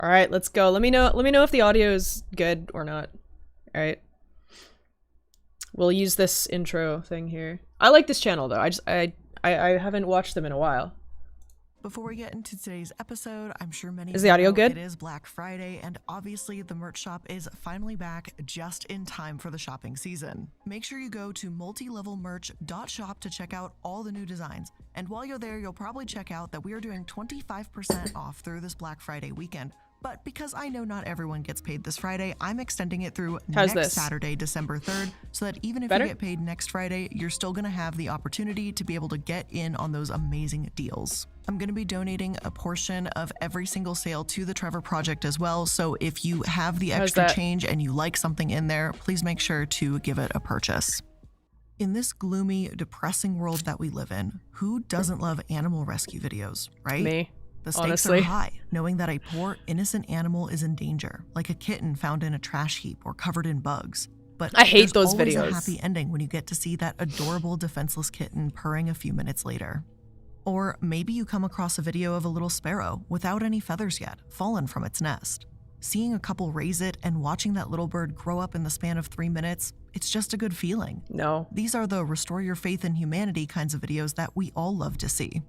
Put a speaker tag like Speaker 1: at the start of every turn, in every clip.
Speaker 1: All right, let's go. Let me know if the audio is good or not. All right. We'll use this intro thing here. I like this channel though. I haven't watched them in a while.
Speaker 2: Before we get into today's episode, I'm sure many
Speaker 1: Is the audio good?
Speaker 2: It is Black Friday, and obviously the merch shop is finally back just in time for the shopping season. Make sure you go to multilevelmerch.shop to check out all the new designs. And while you're there, you'll probably check out that we are doing 25% off through this Black Friday weekend. But because I know not everyone gets paid this Friday, I'm extending it through next Saturday, December 3rd, so that even if you get paid next Friday, you're still going to have the opportunity to be able to get in on those amazing deals. I'm going to be donating a portion of every single sale to the Trevor Project as well, so if you have the extra change and you like something in there, please make sure to give it a purchase. In this gloomy, depressing world that we live in, who doesn't love animal rescue videos, right?
Speaker 1: Me.
Speaker 2: The stakes
Speaker 1: Honestly.
Speaker 2: are high, knowing that a poor, innocent animal is in danger, like a kitten found in a trash heap or covered in bugs. But
Speaker 1: I hate those
Speaker 2: there's always
Speaker 1: videos.
Speaker 2: a happy ending when you get to see that adorable, defenseless kitten purring a few minutes later. Or maybe you come across a video of a little sparrow without any feathers yet, fallen from its nest. Seeing a couple raise it and watching that little bird grow up in the span of 3 minutes, it's just a good feeling.
Speaker 1: No.
Speaker 2: These are the restore your faith in humanity kinds of videos that we all love to see.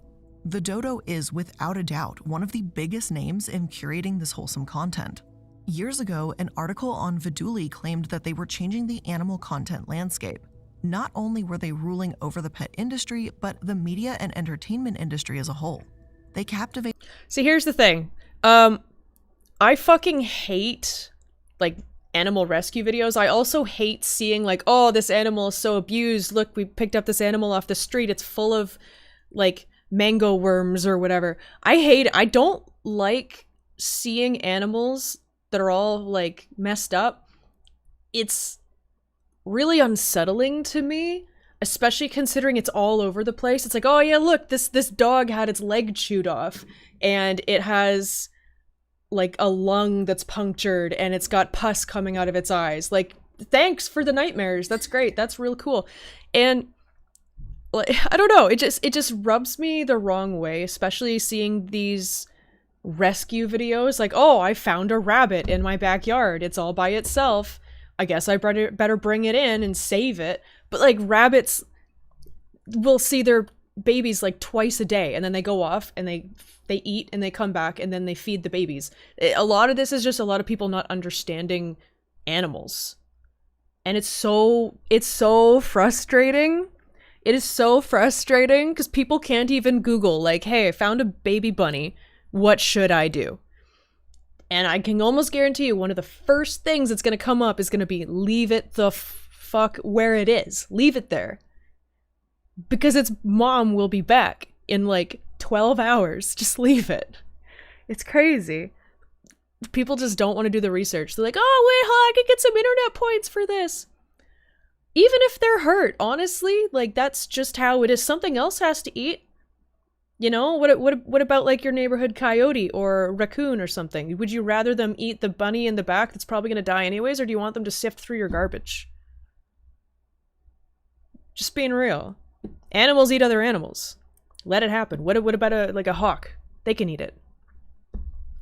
Speaker 2: The Dodo is, without a doubt, one of the biggest names in curating this wholesome content. Years ago, an article on Viduli claimed that they were changing the animal content landscape. Not only were they ruling over the pet industry, but the media and entertainment industry as a whole. They captivate.
Speaker 1: See, here's the thing. I fucking hate, like, animal rescue videos. I also hate seeing, like, oh, this animal is so abused. Look, we picked up this animal off the street. It's full of, like, mango worms or whatever. I don't like seeing animals that are all like messed up. It's really unsettling to me, especially considering it's all over the place. It's like, oh yeah, look, this dog had its leg chewed off and it has like a lung that's punctured and it's got pus coming out of its eyes. Like, thanks for the nightmares. That's great. That's real cool. And like, I don't know, it just rubs me the wrong way, especially seeing these rescue videos like, oh, I found a rabbit in my backyard. It's all by itself. I guess I better bring it in and save it. But like, rabbits will see their babies like twice a day and then they go off and they eat and they come back and then they feed the babies. A lot of this is just a lot of people not understanding animals. And it's so frustrating. It is so frustrating because people can't even Google, like, hey, I found a baby bunny. What should I do? And I can almost guarantee you one of the first things that's going to come up is going to be, leave it the fuck where it is. Leave it there. Because its mom will be back in like 12 hours. Just leave it. It's crazy. People just don't want to do the research. They're like, oh, wait, I could get some internet points for this. Even if they're hurt, honestly, like, that's just how it is. Something else has to eat. You know, what about like your neighborhood coyote or raccoon or something? Would you rather them eat the bunny in the back that's probably going to die anyways, or do you want them to sift through your garbage? Just being real. Animals eat other animals. Let it happen. What about a hawk? They can eat it.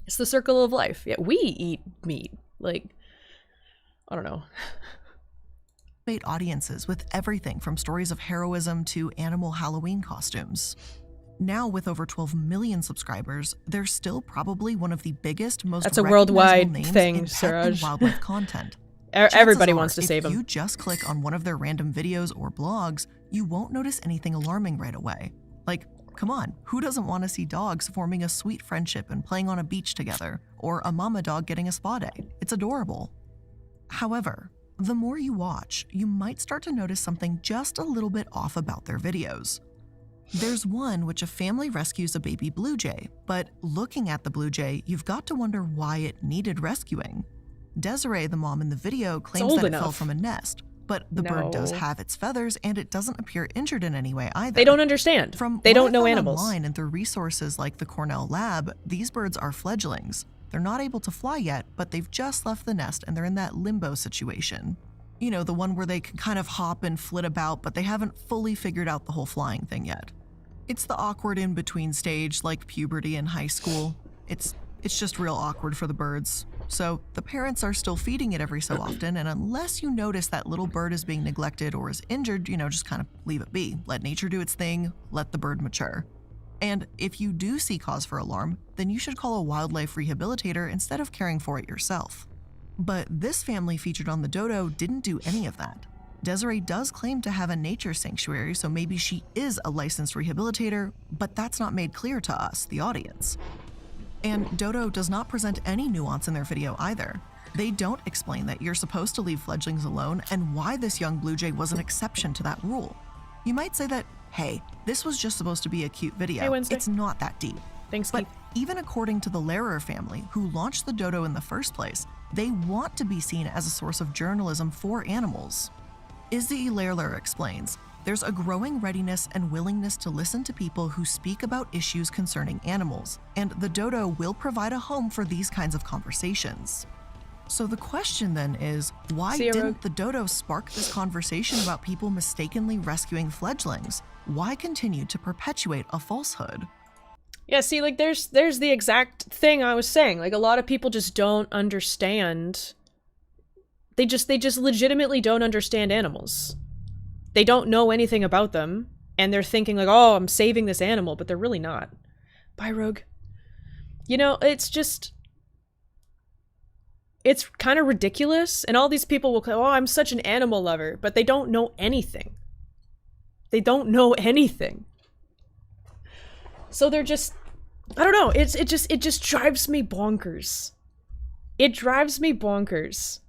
Speaker 1: It's the circle of life. Yeah, we eat meat. Like, I don't know.
Speaker 2: Audiences with everything from stories of heroism to animal Halloween costumes. Now, with over 12 million subscribers, they're still probably one of the biggest, most
Speaker 1: That's a worldwide
Speaker 2: names
Speaker 1: thing,
Speaker 2: in pet
Speaker 1: Siraj.
Speaker 2: and wildlife content.
Speaker 1: Everybody wants to save them.
Speaker 2: If you just click on one of their random videos or blogs, you won't notice anything alarming right away. Like, come on, who doesn't want to see dogs forming a sweet friendship and playing on a beach together, or a mama dog getting a spa day? It's adorable. However, the more you watch, you might start to notice something just a little bit off about their videos. There's one which a family rescues a baby blue jay, but looking at the blue jay, you've got to wonder why it needed rescuing. Desiree, the mom in the video, claims that it fell from a nest, but the bird does have its feathers and it doesn't appear injured in any way either.
Speaker 1: They don't understand. They don't know animals.
Speaker 2: Online and through resources like the Cornell lab, these birds are fledglings. They're not able to fly yet, but they've just left the nest and they're in that limbo situation. You know, the one where they can kind of hop and flit about, but they haven't fully figured out the whole flying thing yet. It's the awkward in-between stage, like puberty in high school. It's It's just real awkward for the birds. So the parents are still feeding it every so often, and unless you notice that little bird is being neglected or is injured, just kind of leave it be. Let nature do its thing, let the bird mature. And if you do see cause for alarm, then you should call a wildlife rehabilitator instead of caring for it yourself. But this family featured on the Dodo didn't do any of that. Desiree does claim to have a nature sanctuary, so maybe she is a licensed rehabilitator, but that's not made clear to us, the audience. And Dodo does not present any nuance in their video either. They don't explain that you're supposed to leave fledglings alone and why this young blue jay was an exception to that rule. You might say that, hey, this was just supposed to be a cute video.
Speaker 1: Hey, Wednesday.
Speaker 2: It's not that deep.
Speaker 1: Thanks,
Speaker 2: But
Speaker 1: Keith.
Speaker 2: even according to the Lehrer family, who launched the Dodo in the first place, they want to be seen as a source of journalism for animals. Izzy Lehrer explains, there's a growing readiness and willingness to listen to people who speak about issues concerning animals, and the Dodo will provide a home for these kinds of conversations. So the question then is, why
Speaker 1: See ya,
Speaker 2: didn't
Speaker 1: Rogue.
Speaker 2: the Dodo spark this conversation about people mistakenly rescuing fledglings? Why continue to perpetuate a falsehood?
Speaker 1: Yeah, see, like, there's the exact thing I was saying. Like, a lot of people just don't understand. They just legitimately don't understand animals. They don't know anything about them, and they're thinking like, oh, I'm saving this animal, but they're really not. Bye, Rogue. It's kind of ridiculous, and all these people will go, oh, I'm such an animal lover, but they don't know anything. They don't know anything. So they're just, I don't know, it just drives me bonkers. It drives me bonkers.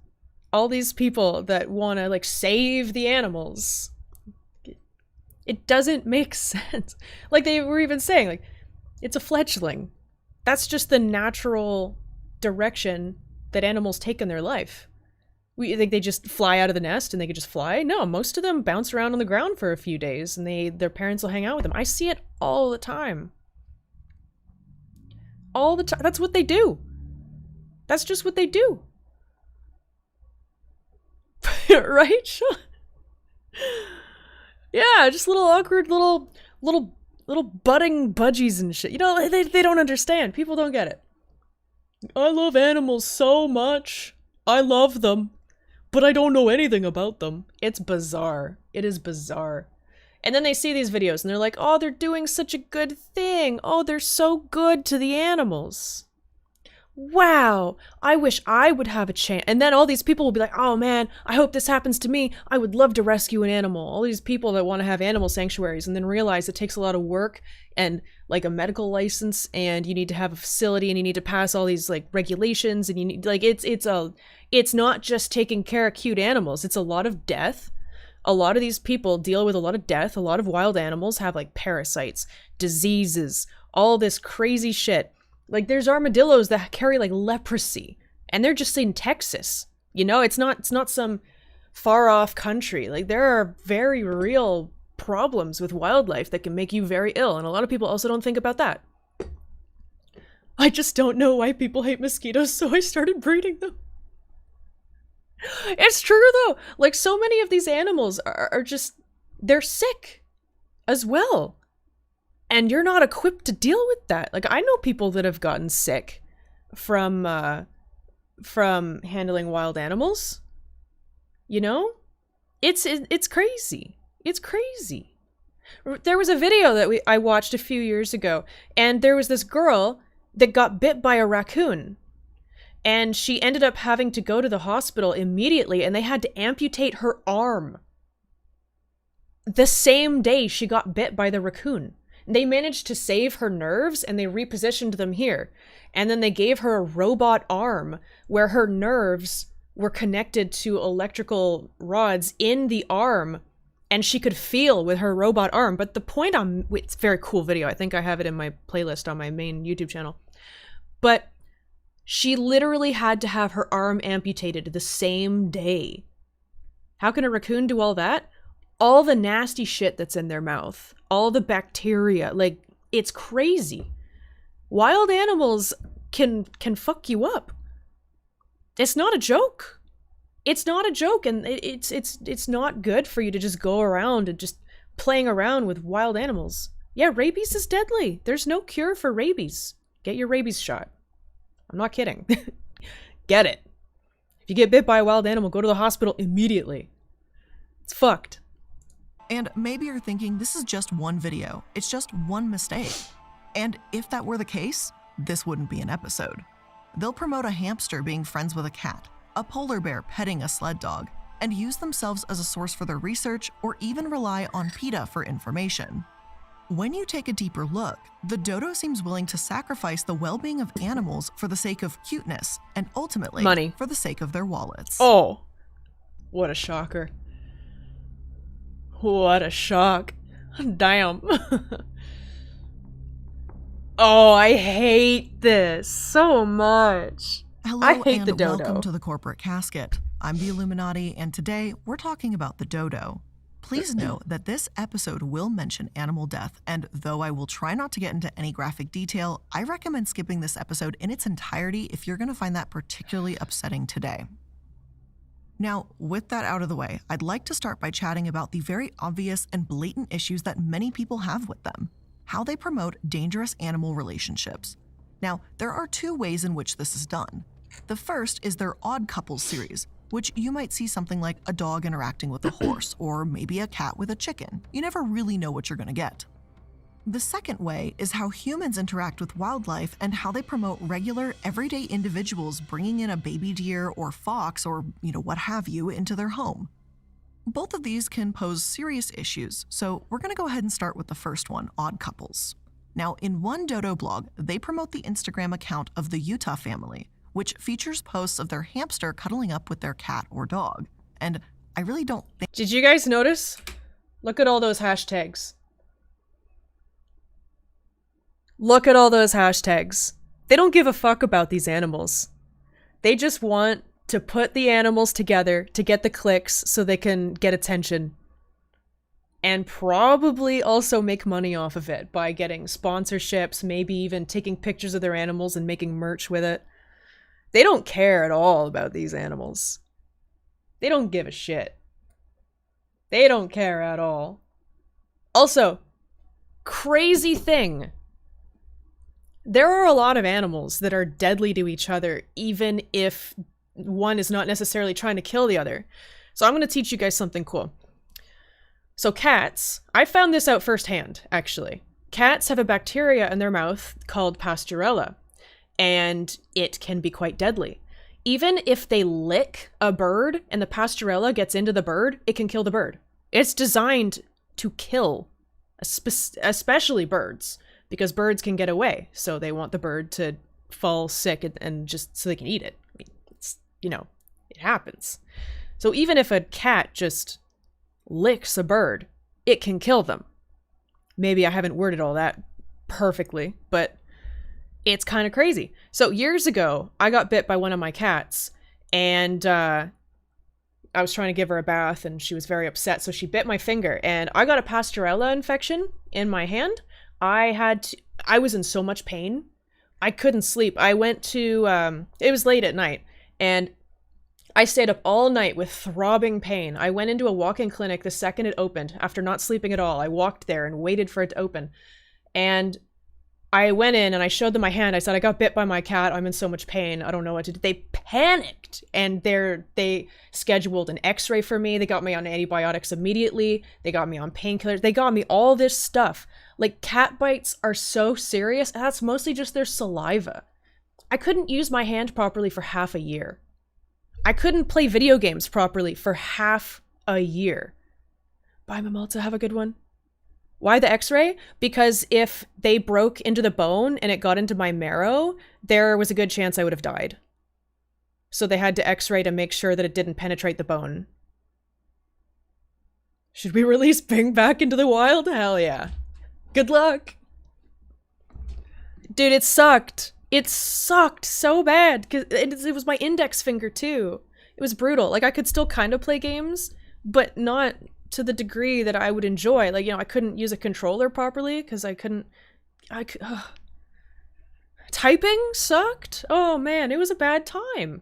Speaker 1: All these people that want to, like, save the animals. It doesn't make sense. Like, they were even saying, like, it's a fledgling. That's just the natural direction that animals take in their life. We think they just fly out of the nest and they could just fly? No, most of them bounce around on the ground for a few days and their parents will hang out with them. I see it all the time. All the time. That's what they do. That's just what they do. Right, Sean? Yeah, just little awkward little budding budgies and shit. They don't understand. People don't get it. I love animals so much. I love them, but I don't know anything about them. It's bizarre. It is bizarre. And then they see these videos and they're like, oh, they're doing such a good thing. Oh, they're so good to the animals. Wow, I wish I would have a chance. And then all these people will be like, oh man, I hope this happens to me. I would love to rescue an animal. All these people that want to have animal sanctuaries and then realize it takes a lot of work and like a medical license, and you need to have a facility, and you need to pass all these like regulations, and you need like it's not just taking care of cute animals. It's a lot of death. A lot of these people deal with a lot of death. A lot of wild animals have like parasites, diseases, all this crazy shit. Like, there's armadillos that carry, like, leprosy, and they're just in Texas. It's not some far-off country. Like, there are very real problems with wildlife that can make you very ill, and a lot of people also don't think about that. I just don't know why people hate mosquitoes, so I started breeding them. It's true, though. Like, so many of these animals are just, they're sick as well. And you're not equipped to deal with that. Like, I know people that have gotten sick from handling wild animals. It's crazy. It's crazy. There was a video that I watched a few years ago, and there was this girl that got bit by a raccoon. And she ended up having to go to the hospital immediately, and they had to amputate her arm the same day she got bit by the raccoon. They managed to save her nerves, and they repositioned them here. And then they gave her a robot arm where her nerves were connected to electrical rods in the arm, and she could feel with her robot arm. But the point it's a very cool video. I think I have it in my playlist on my main YouTube channel. But she literally had to have her arm amputated the same day. How can a raccoon do all that? All the nasty shit that's in their mouth, all the bacteria, like, it's crazy. Wild animals can fuck you up. It's not a joke. It's not a joke, and it's not good for you to just go around and just playing around with wild animals. Yeah, rabies is deadly. There's no cure for rabies. Get your rabies shot. I'm not kidding. Get it. If you get bit by a wild animal, go to the hospital immediately. It's fucked.
Speaker 2: And maybe you're thinking this is just one video. It's just one mistake. And if that were the case, this wouldn't be an episode. They'll promote a hamster being friends with a cat, a polar bear petting a sled dog, and use themselves as a source for their research or even rely on PETA for information. When you take a deeper look, the dodo seems willing to sacrifice the well-being of animals for the sake of cuteness and ultimately
Speaker 1: money
Speaker 2: for the sake of their wallets.
Speaker 1: Oh, what a shocker. What a shock. Damn. Oh, I hate this so much.
Speaker 2: Hello
Speaker 1: I hate
Speaker 2: and
Speaker 1: the dodo.
Speaker 2: welcome to the Corporate Casket. I'm the Illuminati, and today we're talking about the dodo. Please note that this episode will mention animal death, and though I will try not to get into any graphic detail, I recommend skipping this episode in its entirety if you're going to find that particularly upsetting today. Now, with that out of the way, I'd like to start by chatting about the very obvious and blatant issues that many people have with them: how they promote dangerous animal relationships. Now, there are two ways in which this is done. The first is their Odd Couples series, which you might see something like a dog interacting with a horse, or maybe a cat with a chicken. You never really know what you're gonna get. The second way is how humans interact with wildlife and how they promote regular, everyday individuals bringing in a baby deer or fox or, what have you, into their home. Both of these can pose serious issues, so we're gonna go ahead and start with the first one, Odd Couples. Now, in one dodo blog, they promote the Instagram account of the Utah family, which features posts of their hamster cuddling up with their cat or dog. And I really don't think—
Speaker 1: Did you guys notice? Look at all those hashtags. Look at all those hashtags. They don't give a fuck about these animals. They just want to put the animals together to get the clicks so they can get attention. And probably also make money off of it by getting sponsorships, maybe even taking pictures of their animals and making merch with it. They don't care at all about these animals. They don't give a shit. They don't care at all. Also, crazy thing. There are a lot of animals that are deadly to each other, even if one is not necessarily trying to kill the other. So I'm going to teach you guys something cool. So cats, I found this out firsthand, actually. Cats have a bacteria in their mouth called Pasteurella, and it can be quite deadly. Even if they lick a bird and the Pasteurella gets into the bird, it can kill the bird. It's designed to kill, especially birds, because birds can get away, so they want the bird to fall sick and just so they can eat it. I mean, it's, it happens. So even if a cat just licks a bird, it can kill them. Maybe I haven't worded all that perfectly, but it's kind of crazy. So years ago, I got bit by one of my cats, and I was trying to give her a bath, and she was very upset, so she bit my finger, and I got a Pasteurella infection in my hand. I was in so much pain. I couldn't sleep. I went to, it was late at night, and I stayed up all night with throbbing pain. I went into a walk-in clinic the second it opened. After not sleeping at all, I walked there and waited for it to open. And I went in and I showed them my hand. I said, I got bit by my cat. I'm in so much pain. I don't know what to do. They panicked, and they scheduled an x-ray for me. They got me on antibiotics immediately. They got me on painkillers. They got me all this stuff. Like, cat bites are so serious, and that's mostly just their saliva. I couldn't use my hand properly for half a year. I couldn't play video games properly for half a year. Bye, Mamalta. Have a good one. Why the x-ray? Because if they broke into the bone and it got into my marrow, there was a good chance I would have died. So they had to x-ray to make sure that it didn't penetrate the bone. Should we release Bing back into the wild? Hell yeah. Good luck. Dude, it sucked. It sucked so bad, because it was my index finger too. It was brutal. Like, I could still kind of play games, but not to the degree that I would enjoy. Like, I couldn't use a controller properly because typing sucked. Oh man, it was a bad time.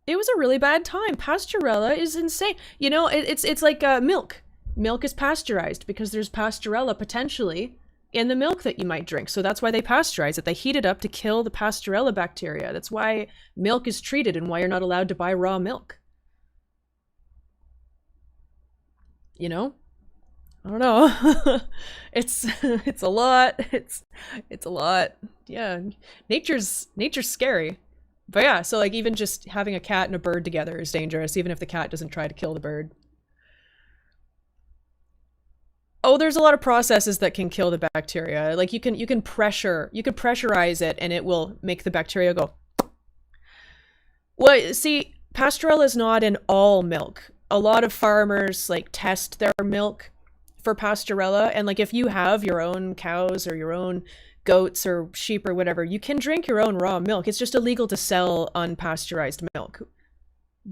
Speaker 1: It was a really bad time. Pasteurella is insane. It's like milk. Milk is pasteurized because there's Pasteurella potentially in the milk that you might drink. So that's why they pasteurize it. They heat it up to kill the Pasteurella bacteria. That's why milk is treated and why you're not allowed to buy raw milk. You know? I don't know. it's a lot. It's a lot. Yeah. Nature's scary. But yeah, so like even just having a cat and a bird together is dangerous, even if the cat doesn't try to kill the bird. Oh, there's a lot of processes that can kill the bacteria. Like you can pressurize it and it will make the bacteria go. Well, see, Pasteurella is not in all milk. A lot of farmers like test their milk for Pasteurella, and like if you have your own cows or your own goats or sheep or whatever, you can drink your own raw milk. It's just illegal to sell unpasteurized milk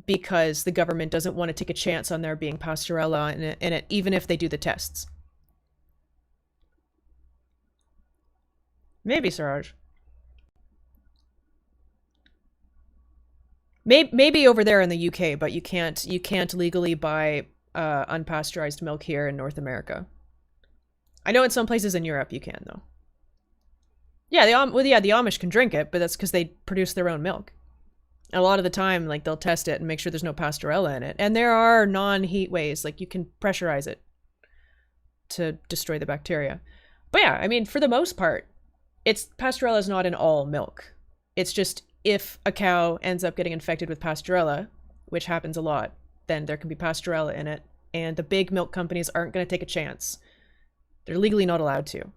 Speaker 1: because the government doesn't want to take a chance on there being Pasteurella in it, even if they do the tests. Maybe, Siraj. Maybe over there in the UK, but you can't legally buy unpasteurized milk here in North America. I know in some places in Europe you can though. Yeah, the Amish can drink it, but that's because they produce their own milk. A lot of the time, like they'll test it and make sure there's no Pasteurella in it. And there are non-heat ways, like you can pressurize it to destroy the bacteria. But yeah, I mean, for the most part, Pasteurella is not in all milk. It's just if a cow ends up getting infected with Pasteurella, which happens a lot, then there can be Pasteurella in it, and the big milk companies aren't going to take a chance. They're legally not allowed to.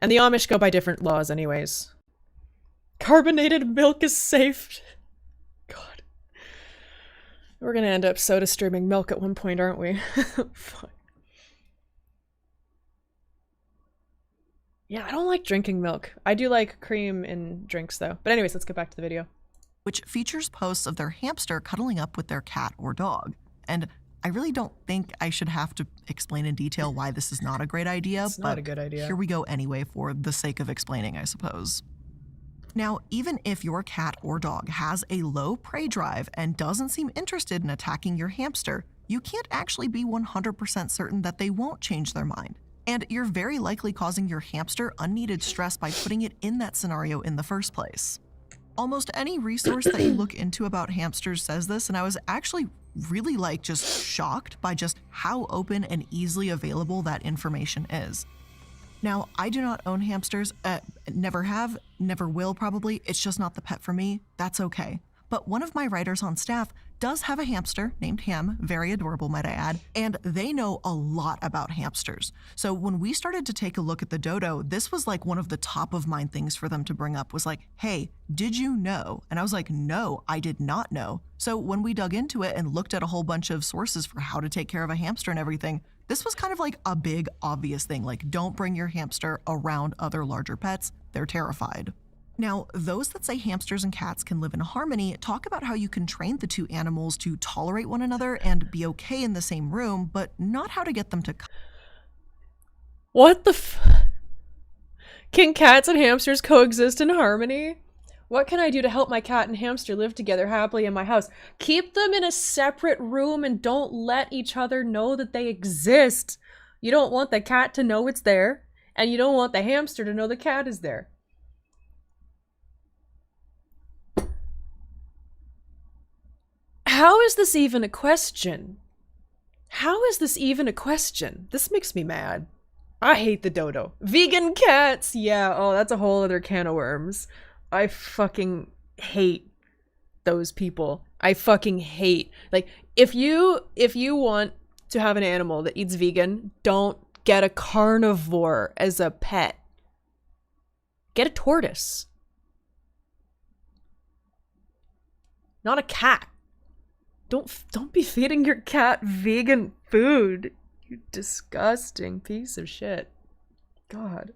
Speaker 1: And the Amish go by different laws anyways. Carbonated milk is safe. God. We're going to end up soda streaming milk at one point, aren't we? Fuck. Yeah, I don't like drinking milk. I do like cream in drinks though. But anyways, let's get back to the video.
Speaker 2: Which features posts of their hamster cuddling up with their cat or dog. And I really don't think I should have to explain in detail why this is not a great idea.
Speaker 1: It's not a good idea.
Speaker 2: Here we go anyway for the sake of explaining, I suppose. Now, even if your cat or dog has a low prey drive and doesn't seem interested in attacking your hamster, you can't actually be 100% certain that they won't change their mind. And you're very likely causing your hamster unneeded stress by putting it in that scenario in the first place. Almost any resource that you look into about hamsters says this, and I was actually really just shocked by just how open and easily available that information is. Now, I do not own hamsters, never have, never will probably. It's just not the pet for me. That's okay. But one of my writers on staff does have a hamster named Ham, very adorable might I add, and they know a lot about hamsters. So when we started to take a look at the Dodo, this was like one of the top of mind things for them to bring up was like, hey, did you know? And I was like, no, I did not know. So when we dug into it and looked at a whole bunch of sources for how to take care of a hamster and everything, this was kind of like a big obvious thing, like don't bring your hamster around other larger pets, they're terrified. Now, those that say hamsters and cats can live in harmony talk about how you can train the two animals to tolerate one another and be okay in the same room, but not how to get them to...
Speaker 1: What the Can cats and hamsters coexist in harmony? What can I do to help my cat and hamster live together happily in my house? Keep them in a separate room and don't let each other know that they exist. You don't want the cat to know it's there, and you don't want the hamster to know the cat is there. How is this even a question? How is this even a question? This makes me mad. I hate the Dodo. Vegan cats! Yeah, oh, that's a whole other can of worms. I fucking hate those people. I fucking hate. Like, if you want to have an animal that eats vegan, don't get a carnivore as a pet. Get a tortoise. Not a cat. Don't be feeding your cat vegan food. You disgusting piece of shit. God.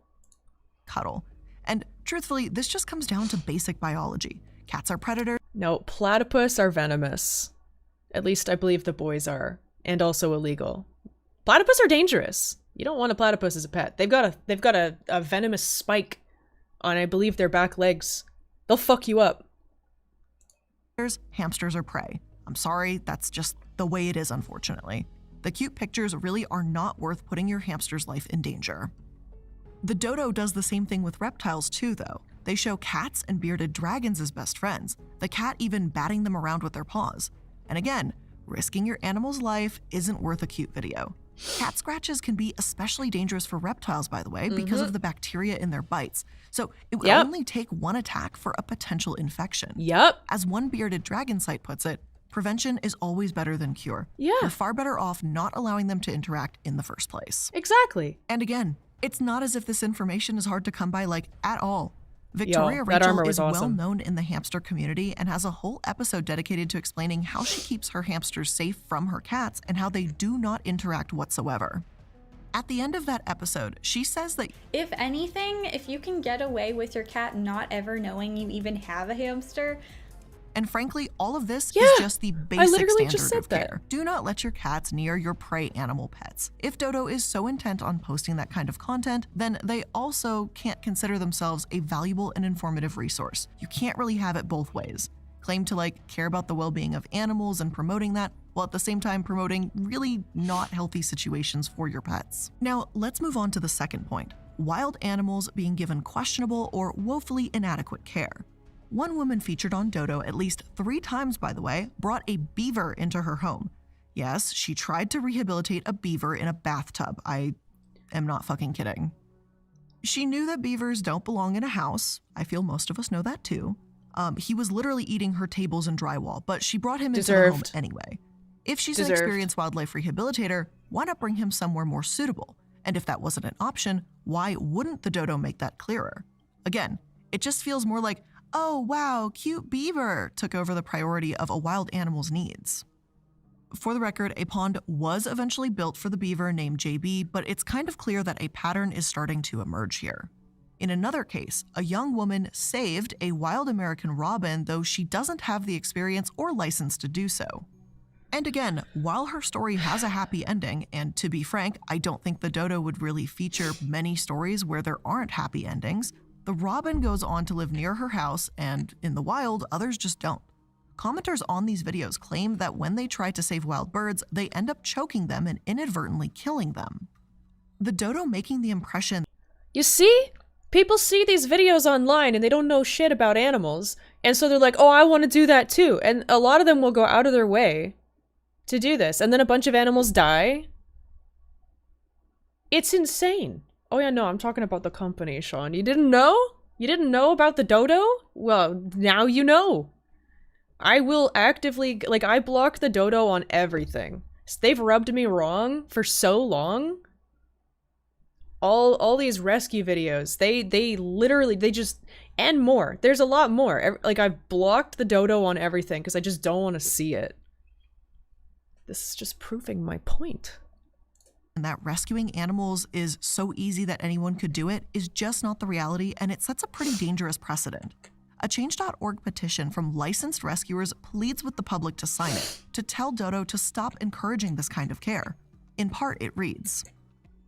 Speaker 2: Cuddle. And truthfully, this just comes down to basic biology. Cats are predators.
Speaker 1: No, platypus are venomous. At least I believe the boys are. And also illegal. Platypus are dangerous. You don't want a platypus as a pet. They've got a venomous spike on, I believe, their back legs. They'll fuck you up.
Speaker 2: Hamsters are prey. I'm sorry, that's just the way it is, unfortunately. The cute pictures really are not worth putting your hamster's life in danger. The dodo does the same thing with reptiles too, though. They show cats and bearded dragons as best friends, the cat even batting them around with their paws. And again, risking your animal's life isn't worth a cute video. Cat scratches can be especially dangerous for reptiles, by the way, because of the bacteria in their bites. So it would only take one attack for a potential infection. As one bearded dragon site puts it, prevention is always better than cure. You're far better off not allowing them to interact in the first place.
Speaker 1: Exactly.
Speaker 2: And again, it's not as if this information is hard to come by, like, at all. Victoria Rachel is well known in the hamster community and has a whole episode dedicated to explaining how she keeps her hamsters safe from her cats and how they do not interact whatsoever. At the end of that episode, she says that
Speaker 3: if anything, if you can get away with your cat not ever knowing you even have a hamster.
Speaker 2: And frankly, all of this is just the basic standard of care. Do not let your cats near your prey animal pets. If Dodo is so intent on posting that kind of content, then they also can't consider themselves a valuable and informative resource. You can't really have it both ways. Claim to care about the well-being of animals and promoting that, while at the same time promoting really not healthy situations for your pets. Now, let's move on to the second point: wild animals being given questionable or woefully inadequate care. One woman featured on Dodo at least 3 times, by the way, brought a beaver into her home. Yes, she tried to rehabilitate a beaver in a bathtub. I am not fucking kidding. She knew that beavers don't belong in a house. I feel most of us know that too. He was literally eating her tables and drywall, but she brought him into her home anyway. If she's an experienced wildlife rehabilitator, why not bring him somewhere more suitable? And if that wasn't an option, why wouldn't the Dodo make that clearer? Again, it just feels more like, oh wow, cute beaver, took over the priority of a wild animal's needs. For the record, a pond was eventually built for the beaver named JB, but it's kind of clear that a pattern is starting to emerge here. In another case, a young woman saved a wild American robin, though she doesn't have the experience or license to do so. And again, while her story has a happy ending, and to be frank, I don't think the Dodo would really feature many stories where there aren't happy endings, the robin goes on to live near her house, and in the wild, others just don't. Commenters on these videos claim that when they try to save wild birds, they end up choking them and inadvertently killing them. The Dodo making the impression—
Speaker 1: You see? People see these videos online and they don't know shit about animals, and so they're like, oh, I want to do that too. And a lot of them will go out of their way to do this, and then a bunch of animals die. It's insane. Oh yeah, no, I'm talking about the company, Sean. You didn't know? You didn't know about the Dodo? Well, now you know. I will actively, I blocked the Dodo on everything. They've rubbed me wrong for so long. All these rescue videos, they literally, they just, and more. There's a lot more. I've blocked the Dodo on everything because I just don't want to see it. This is just proving my point.
Speaker 2: And that rescuing animals is so easy that anyone could do it is just not the reality, and it sets a pretty dangerous precedent. A Change.org petition from licensed rescuers pleads with the public to sign it, to tell Dodo to stop encouraging this kind of care. In part, it reads,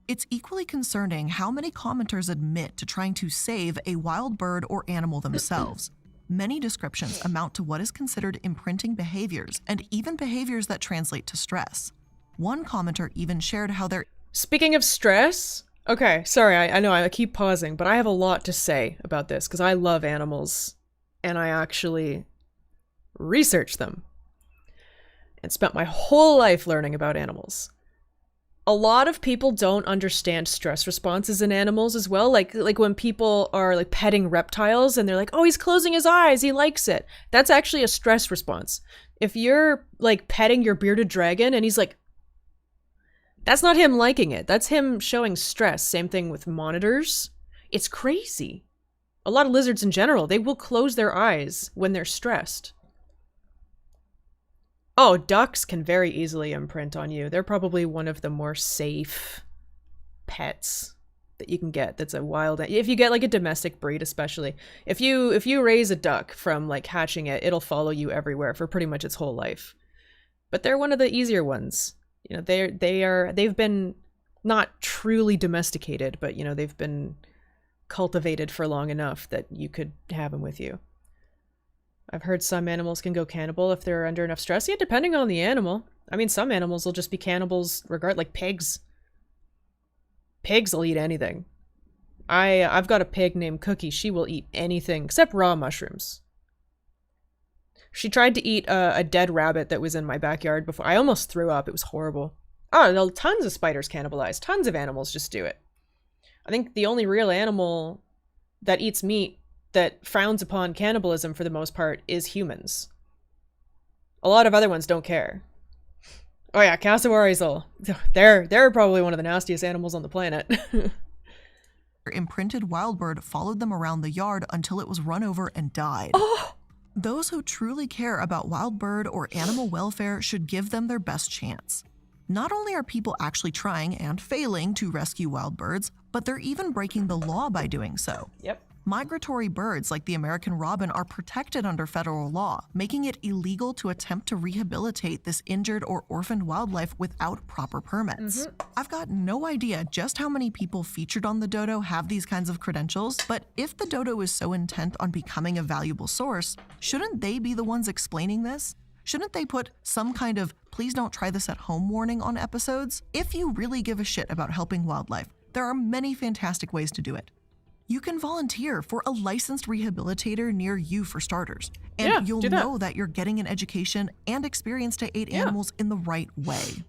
Speaker 2: "It's equally concerning how many commenters admit to trying to save a wild bird or animal themselves. Many descriptions amount to what is considered imprinting behaviors, and even behaviors that translate to stress. One commenter even shared how they're—
Speaker 1: Speaking of stress, okay, sorry, I know I keep pausing, but I have a lot to say about this because I love animals and I actually researched them and spent my whole life learning about animals. A lot of people don't understand stress responses in animals as well. Like when people are petting reptiles and they're like, oh, he's closing his eyes, he likes it. That's actually a stress response. If you're petting your bearded dragon and he's like, that's not him liking it. That's him showing stress. Same thing with monitors. It's crazy. A lot of lizards in general, they will close their eyes when they're stressed. Oh, ducks can very easily imprint on you. They're probably one of the more safe pets that you can get. That's a wild— if you get a domestic breed, especially. If you raise a duck from hatching it, it'll follow you everywhere for pretty much its whole life. But they're one of the easier ones. You know, they've been not truly domesticated, but they've been cultivated for long enough that you could have them with you. I've heard some animals can go cannibal if they're under enough stress. Yeah, depending on the animal. I mean, some animals will just be cannibals like pigs. Pigs will eat anything. I've got a pig named Cookie. She will eat anything except raw mushrooms. She tried to eat a dead rabbit that was in my backyard before. I almost threw up. It was horrible. Oh, tons of spiders cannibalize. Tons of animals just do it. I think the only real animal that eats meat that frowns upon cannibalism for the most part is humans. A lot of other ones don't care. Oh yeah, cassowaries, they're probably one of the nastiest animals on the planet.
Speaker 2: Imprinted wild bird followed them around the yard until it was run over and died.
Speaker 1: Oh!
Speaker 2: Those who truly care about wild bird or animal welfare should give them their best chance. Not only are people actually trying and failing to rescue wild birds, but they're even breaking the law by doing so.
Speaker 1: Yep.
Speaker 2: Migratory birds like the American robin are protected under federal law, making it illegal to attempt to rehabilitate this injured or orphaned wildlife without proper permits. I've got no idea just how many people featured on the Dodo have these kinds of credentials, but if the Dodo is so intent on becoming a valuable source, shouldn't they be the ones explaining this? Shouldn't they put some kind of "please don't try this at home" warning on episodes? If you really give a shit about helping wildlife, there are many fantastic ways to do it. You can volunteer for a licensed rehabilitator near you for starters, and you'll know that you're getting an education and experience to aid animals in the right way.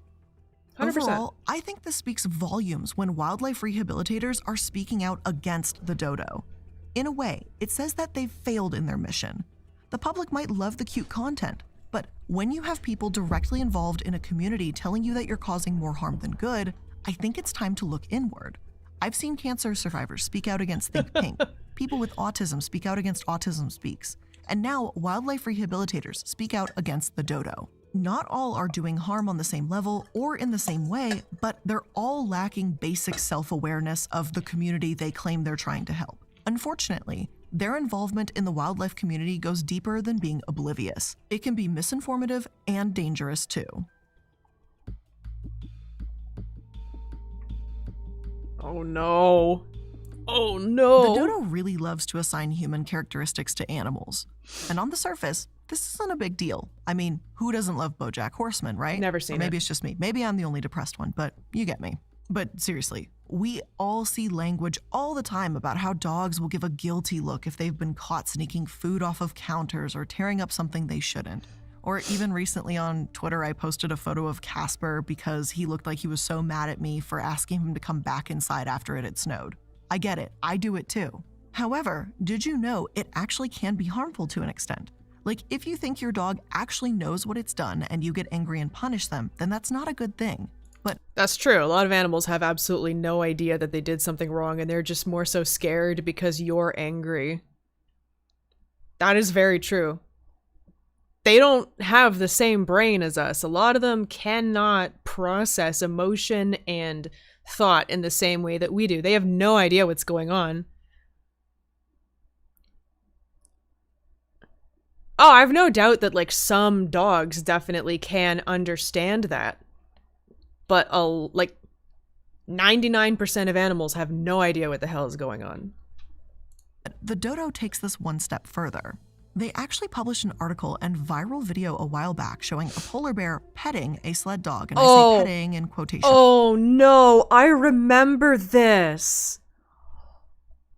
Speaker 1: 100%.
Speaker 2: Overall, I think this speaks volumes when wildlife rehabilitators are speaking out against the Dodo. In a way, it says that they've failed in their mission. The public might love the cute content, but when you have people directly involved in a community telling you that you're causing more harm than good, I think it's time to look inward. I've seen cancer survivors speak out against Think Pink, people with autism speak out against Autism Speaks, and now wildlife rehabilitators speak out against the Dodo. Not all are doing harm on the same level or in the same way, but they're all lacking basic self-awareness of the community they claim they're trying to help. Unfortunately, their involvement in the wildlife community goes deeper than being oblivious. It can be misinformative and dangerous too.
Speaker 1: Oh no. Oh no.
Speaker 2: The Dodo really loves to assign human characteristics to animals. And on the surface, this isn't a big deal. I mean, who doesn't love BoJack Horseman, right?
Speaker 1: Never seen
Speaker 2: or maybe
Speaker 1: it.
Speaker 2: it's just me. Maybe I'm the only depressed one, but you get me. But seriously, we all see language all the time about how dogs will give a guilty look if they've been caught sneaking food off of counters or tearing up something they shouldn't. Or even recently on Twitter, I posted a photo of Casper because he looked like he was so mad at me for asking him to come back inside after it had snowed. I get it, I do it too. However, did you know it actually can be harmful to an extent? Like, if you think your dog actually knows what it's done and you get angry and punish them, then that's not a good thing. But
Speaker 1: that's true. A lot of animals have absolutely no idea that they did something wrong and they're just more so scared because you're angry. That is very true. They don't have the same brain as us. A lot of them cannot process emotion and thought in the same way that we do. They have no idea what's going on. Oh, I've no doubt that, like, some dogs definitely can understand that. But, like, 99% of animals have no idea what the hell is going on.
Speaker 2: the Dodo takes this one step further. They actually published an article and viral video a while back showing a polar bear petting a sled dog, and I say petting in quotation.
Speaker 1: Oh no, I remember this.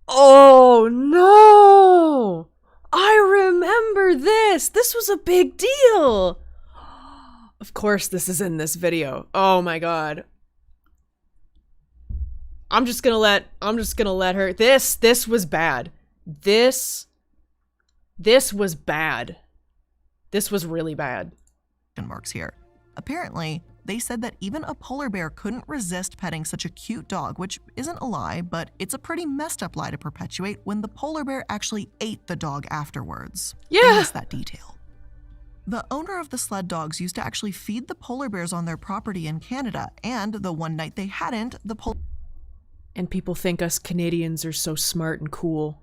Speaker 1: Oh no! I remember this! This was a big deal! Of course this is in this video. Oh my god. I'm just gonna let her. This was bad. This was bad. This was really bad.
Speaker 2: Marks here. Apparently, they said that even a polar bear couldn't resist petting such a cute dog, which isn't a lie, but it's a pretty messed up lie to perpetuate when the polar bear actually ate the dog afterwards.
Speaker 1: Yeah.
Speaker 2: I missed that detail. The owner of the sled dogs used to actually feed the polar bears on their property in Canada, and the one night they hadn't, the polar
Speaker 1: And people think us Canadians are so smart and cool.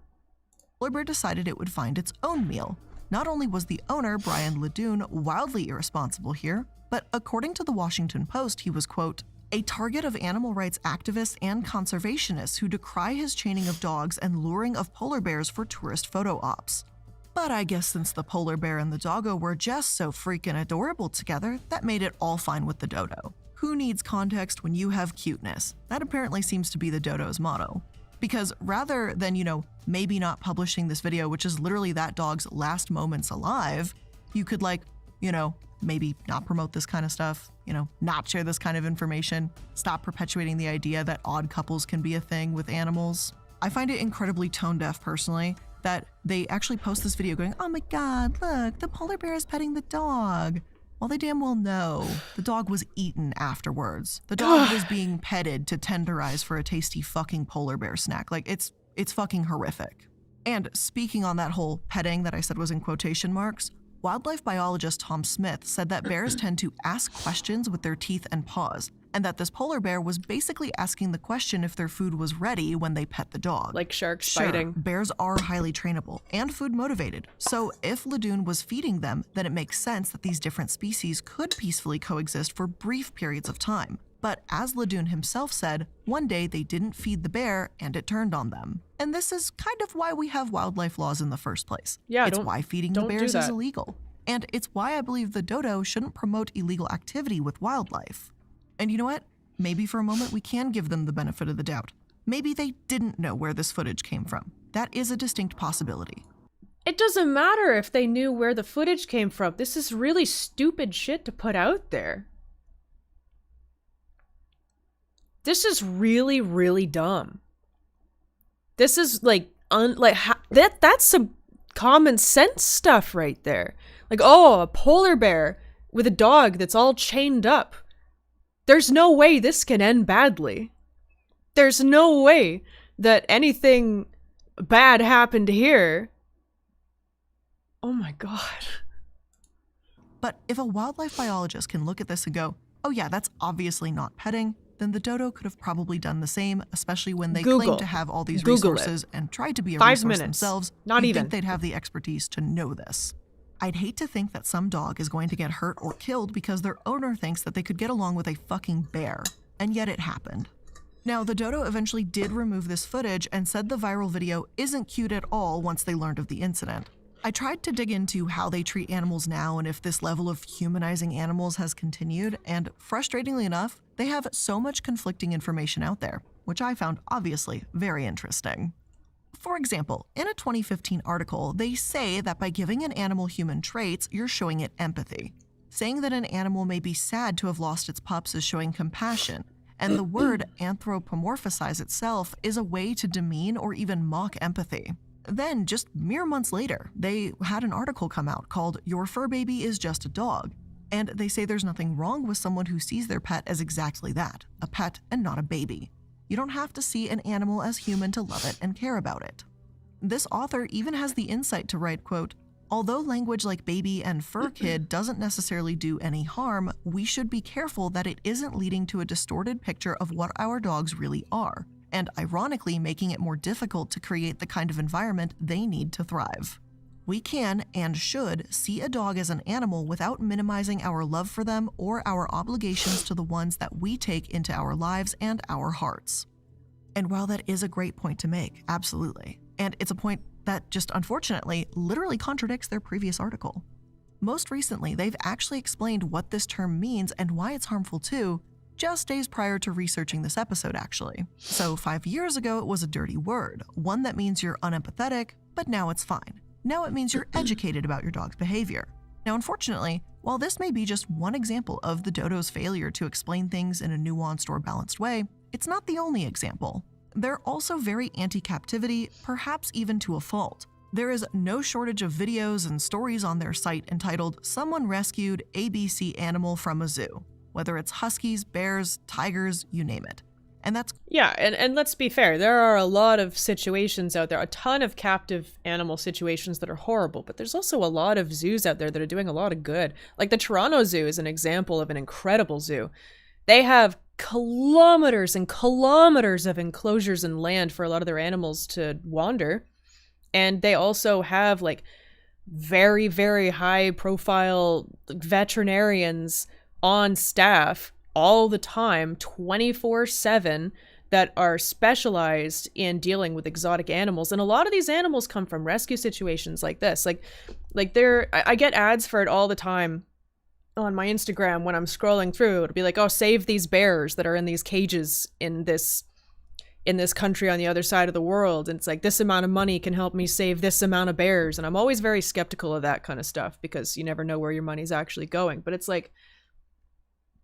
Speaker 2: bear decided it would find its own meal. Not only was the owner, Brian Ledoux, wildly irresponsible here, but according to the Washington Post, he was, quote, a target of animal rights activists and conservationists who decry his chaining of dogs and luring of polar bears for tourist photo ops. But I guess since the polar bear and the doggo were just so freaking adorable together, that made it all fine with the dodo. Who needs context when you have cuteness? That apparently seems to be the dodo's motto. Because rather than, maybe not publishing this video, which is literally that dog's last moments alive, you could maybe not promote this kind of stuff, not share this kind of information, stop perpetuating the idea that odd couples can be a thing with animals. I find it incredibly tone deaf personally that they actually post this video going, oh my God, look, the polar bear is petting the dog. Well, they damn well know the dog was eaten afterwards. The dog was being petted to tenderize for a tasty fucking polar bear snack. Like, it's fucking horrific. And speaking on that whole petting that I said was in quotation marks, wildlife biologist Tom Smith said that bears tend to ask questions with their teeth and paws, and that this polar bear was basically asking the question if their food was ready when they pet the dog.
Speaker 1: Like sharks
Speaker 2: Sure,
Speaker 1: biting.
Speaker 2: bears are highly trainable and food motivated, so if Ladune was feeding them, then it makes sense that these different species could peacefully coexist for brief periods of time. But as Ladune himself said, one day they didn't feed the bear and it turned on them. And this is kind of why we have wildlife laws in the first place.
Speaker 1: Yeah,
Speaker 2: it's why feeding the
Speaker 1: don't do
Speaker 2: bears is
Speaker 1: that.
Speaker 2: illegal. And it's why I believe the dodo shouldn't promote illegal activity with wildlife. And you know what? Maybe for a moment we can give them the benefit of the doubt. Maybe they didn't know where this footage came from. That is a distinct possibility.
Speaker 1: It doesn't matter if they knew where the footage came from. This is really stupid shit to put out there. This is really, really dumb. This is that's some common sense stuff right there. Like, oh, a polar bear with a dog that's all chained up. There's no way this can end badly. There's no way that anything bad happened here. Oh my God.
Speaker 2: But if a wildlife biologist can look at this and go, oh yeah, that's obviously not petting, then the dodo could have probably done the same, especially when they claim to have all these resources and tried to be a
Speaker 1: 5
Speaker 2: resource
Speaker 1: minutes.
Speaker 2: themselves.
Speaker 1: Not
Speaker 2: You'd
Speaker 1: even.
Speaker 2: think they'd have the expertise to know this. I'd hate to think that some dog is going to get hurt or killed because their owner thinks that they could get along with a fucking bear. And yet it happened. Now, the dodo eventually did remove this footage and said the viral video isn't cute at all once they learned of the incident. I tried to dig into how they treat animals now and if this level of humanizing animals has continued, and frustratingly enough, they have so much conflicting information out there, which I found obviously very interesting. For example, in a 2015 article, they say that by giving an animal human traits, you're showing it empathy. Saying that an animal may be sad to have lost its pups is showing compassion, and the word anthropomorphize itself is a way to demean or even mock empathy. Then, just mere months later, they had an article come out called "Your Fur Baby is Just a Dog," and they say there's nothing wrong with someone who sees their pet as exactly that, a pet and not a baby. You don't have to see an animal as human to love it and care about it. This author even has the insight to write, quote, although language like baby and fur kid doesn't necessarily do any harm, we should be careful that it isn't leading to a distorted picture of what our dogs really are, and ironically making it more difficult to create the kind of environment they need to thrive. We can and should see a dog as an animal without minimizing our love for them or our obligations to the ones that we take into our lives and our hearts. And while that is a great point to make, absolutely, and it's a point that just unfortunately literally contradicts their previous article. Most recently, they've actually explained what this term means and why it's harmful too, just days prior to researching this episode actually. So 5 years ago, it was a dirty word, one that means you're unempathetic, but now it's fine. Now it means you're educated about your dog's behavior. Now, unfortunately, while this may be just one example of the dodo's failure to explain things in a nuanced or balanced way, it's not the only example. They're also very anti-captivity, perhaps even to a fault. There is no shortage of videos and stories on their site entitled "Someone Rescued ABC Animal from a Zoo," whether it's huskies, bears, tigers, you name it. And that's...
Speaker 1: Yeah, and let's be fair, there are a lot of situations out there, a ton of captive animal situations that are horrible, but there's also a lot of zoos out there that are doing a lot of good. Like the Toronto Zoo is an example of an incredible zoo. They have kilometers and kilometers of enclosures and land for a lot of their animals to wander. And they also have like very, very high profile veterinarians on staff all the time, 24/7, that are specialized in dealing with exotic animals. And a lot of these animals come from rescue situations like this. Like I get ads for it all the time on my Instagram when I'm scrolling through. It'll be like, oh, save these bears that are in these cages in this in this country on the other side of the world, and it's like this amount of money can help me save this amount of bears. And I'm always very skeptical of that kind of stuff because you never know where your money's actually going. But it's like,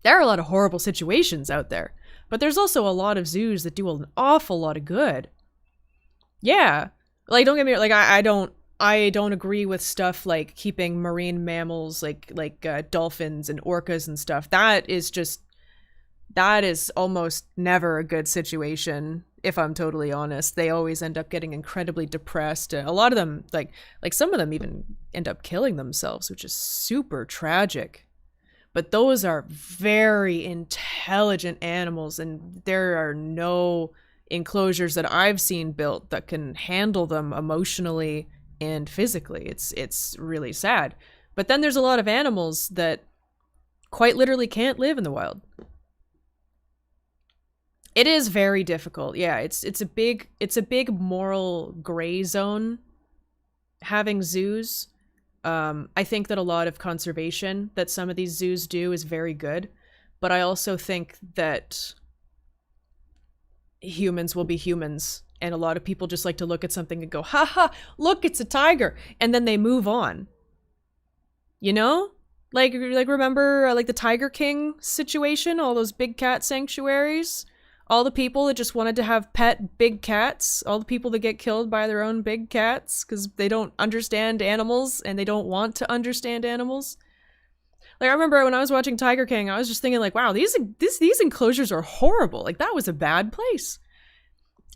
Speaker 1: there are a lot of horrible situations out there, but there's also a lot of zoos that do an awful lot of good. Yeah, like don't get me like I don't agree with stuff like keeping marine mammals like dolphins and orcas and stuff. That is almost never a good situation. If I'm totally honest, they always end up getting incredibly depressed. A lot of them, like some of them even end up killing themselves, which is super tragic. But those are very intelligent animals, and there are no enclosures that I've seen built that can handle them emotionally and physically. It's really sad. But then there's a lot of animals that quite literally can't live in the wild. It is very difficult. Yeah, it's a big moral gray zone having zoos. I think that a lot of conservation that some of these zoos do is very good, but I also think that humans will be humans, and a lot of people just like to look at something and go, haha, look, it's a tiger, and then they move on. You know? Like remember like the Tiger King situation, all those big cat sanctuaries? All the people that just wanted to have pet big cats, all the people that get killed by their own big cats because they don't understand animals and they don't want to understand animals. Like, I remember when I was watching Tiger King, I was just thinking like, wow, these enclosures are horrible. Like, that was a bad place.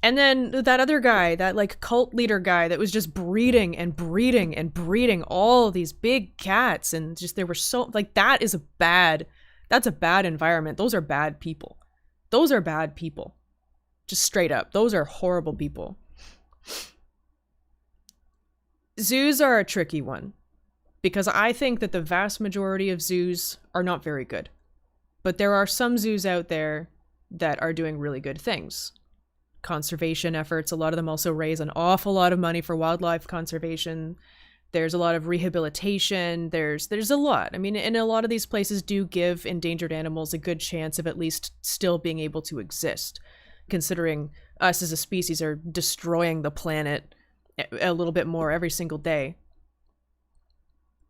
Speaker 1: And then that other guy, that like cult leader guy that was just breeding and breeding and breeding all these big cats, and just there were so like that's a bad environment. Those are bad people. Those are bad people. Just straight up. Those are horrible people. Zoos are a tricky one because I think that the vast majority of zoos are not very good. But there are some zoos out there that are doing really good things. Conservation efforts, a lot of them also raise an awful lot of money for wildlife conservation. There's a lot of rehabilitation. There's a lot. I mean, and a lot of these places do give endangered animals a good chance of at least still being able to exist, considering us as a species are destroying the planet a little bit more every single day.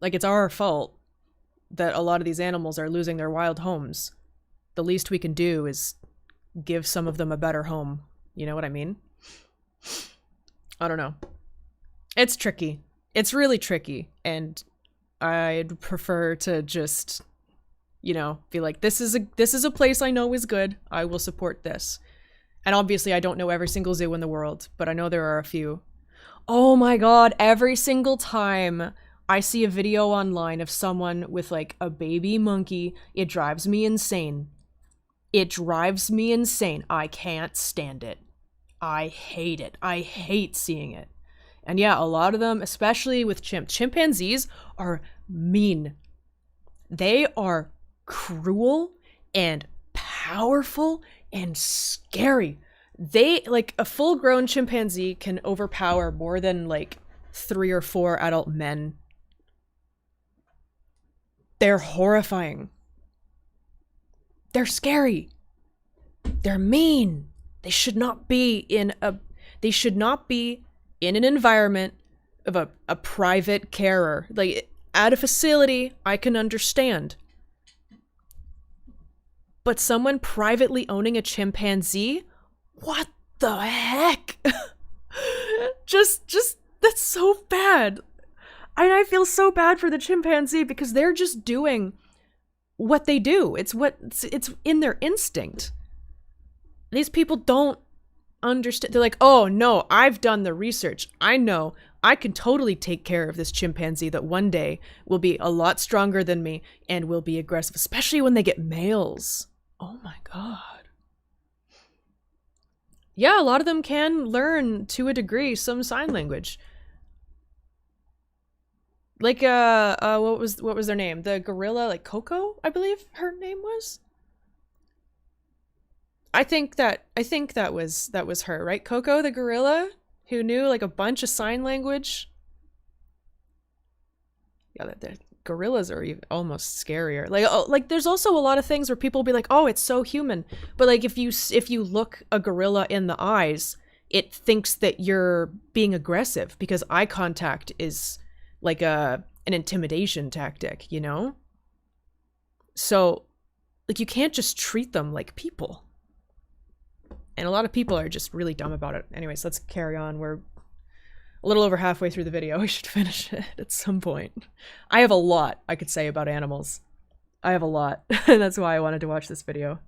Speaker 1: Like, it's our fault that a lot of these animals are losing their wild homes. The least we can do is give some of them a better home. You know what I mean? I don't know. It's tricky. It's really tricky, and I'd prefer to just, you know, be like, this is a place I know is good. I will support this. And obviously I don't know every single zoo in the world, but I know there are a few. Oh my god, every single time I see a video online of someone with like a baby monkey, it drives me insane. It drives me insane. I can't stand it. I hate it. I hate seeing it. And yeah, a lot of them, especially with chimpanzees, are mean. They are cruel and powerful and scary. They, like, a full-grown chimpanzee can overpower more than, like, 3 or 4 adult men. They're horrifying. They're scary. They're mean. They should not be in an environment of a private carer. Like, at a facility, I can understand. But someone privately owning a chimpanzee? What the heck? just, that's so bad. I feel so bad for the chimpanzee because they're just doing what they do. It's in their instinct. These people don't understand. They're like, oh no, I've done the research. I know I can totally take care of this chimpanzee that one day will be a lot stronger than me and will be aggressive, especially when they get males. Oh my god. Yeah, a lot of them can learn to a degree some sign language. Like what was their name? The gorilla, like Coco, I believe her name was. I think that was her, right? Coco the gorilla who knew like a bunch of sign language. Yeah, gorillas are even almost scarier. Like there's also a lot of things where people will be like, oh, it's so human. But like if you look a gorilla in the eyes, it thinks that you're being aggressive because eye contact is like an intimidation tactic, you know? So like you can't just treat them like people. And a lot of people are just really dumb about it. Anyways, let's carry on. We're a little over halfway through the video. We should finish it at some point. I have a lot I could say about animals. I have a lot. And that's why I wanted to watch this video.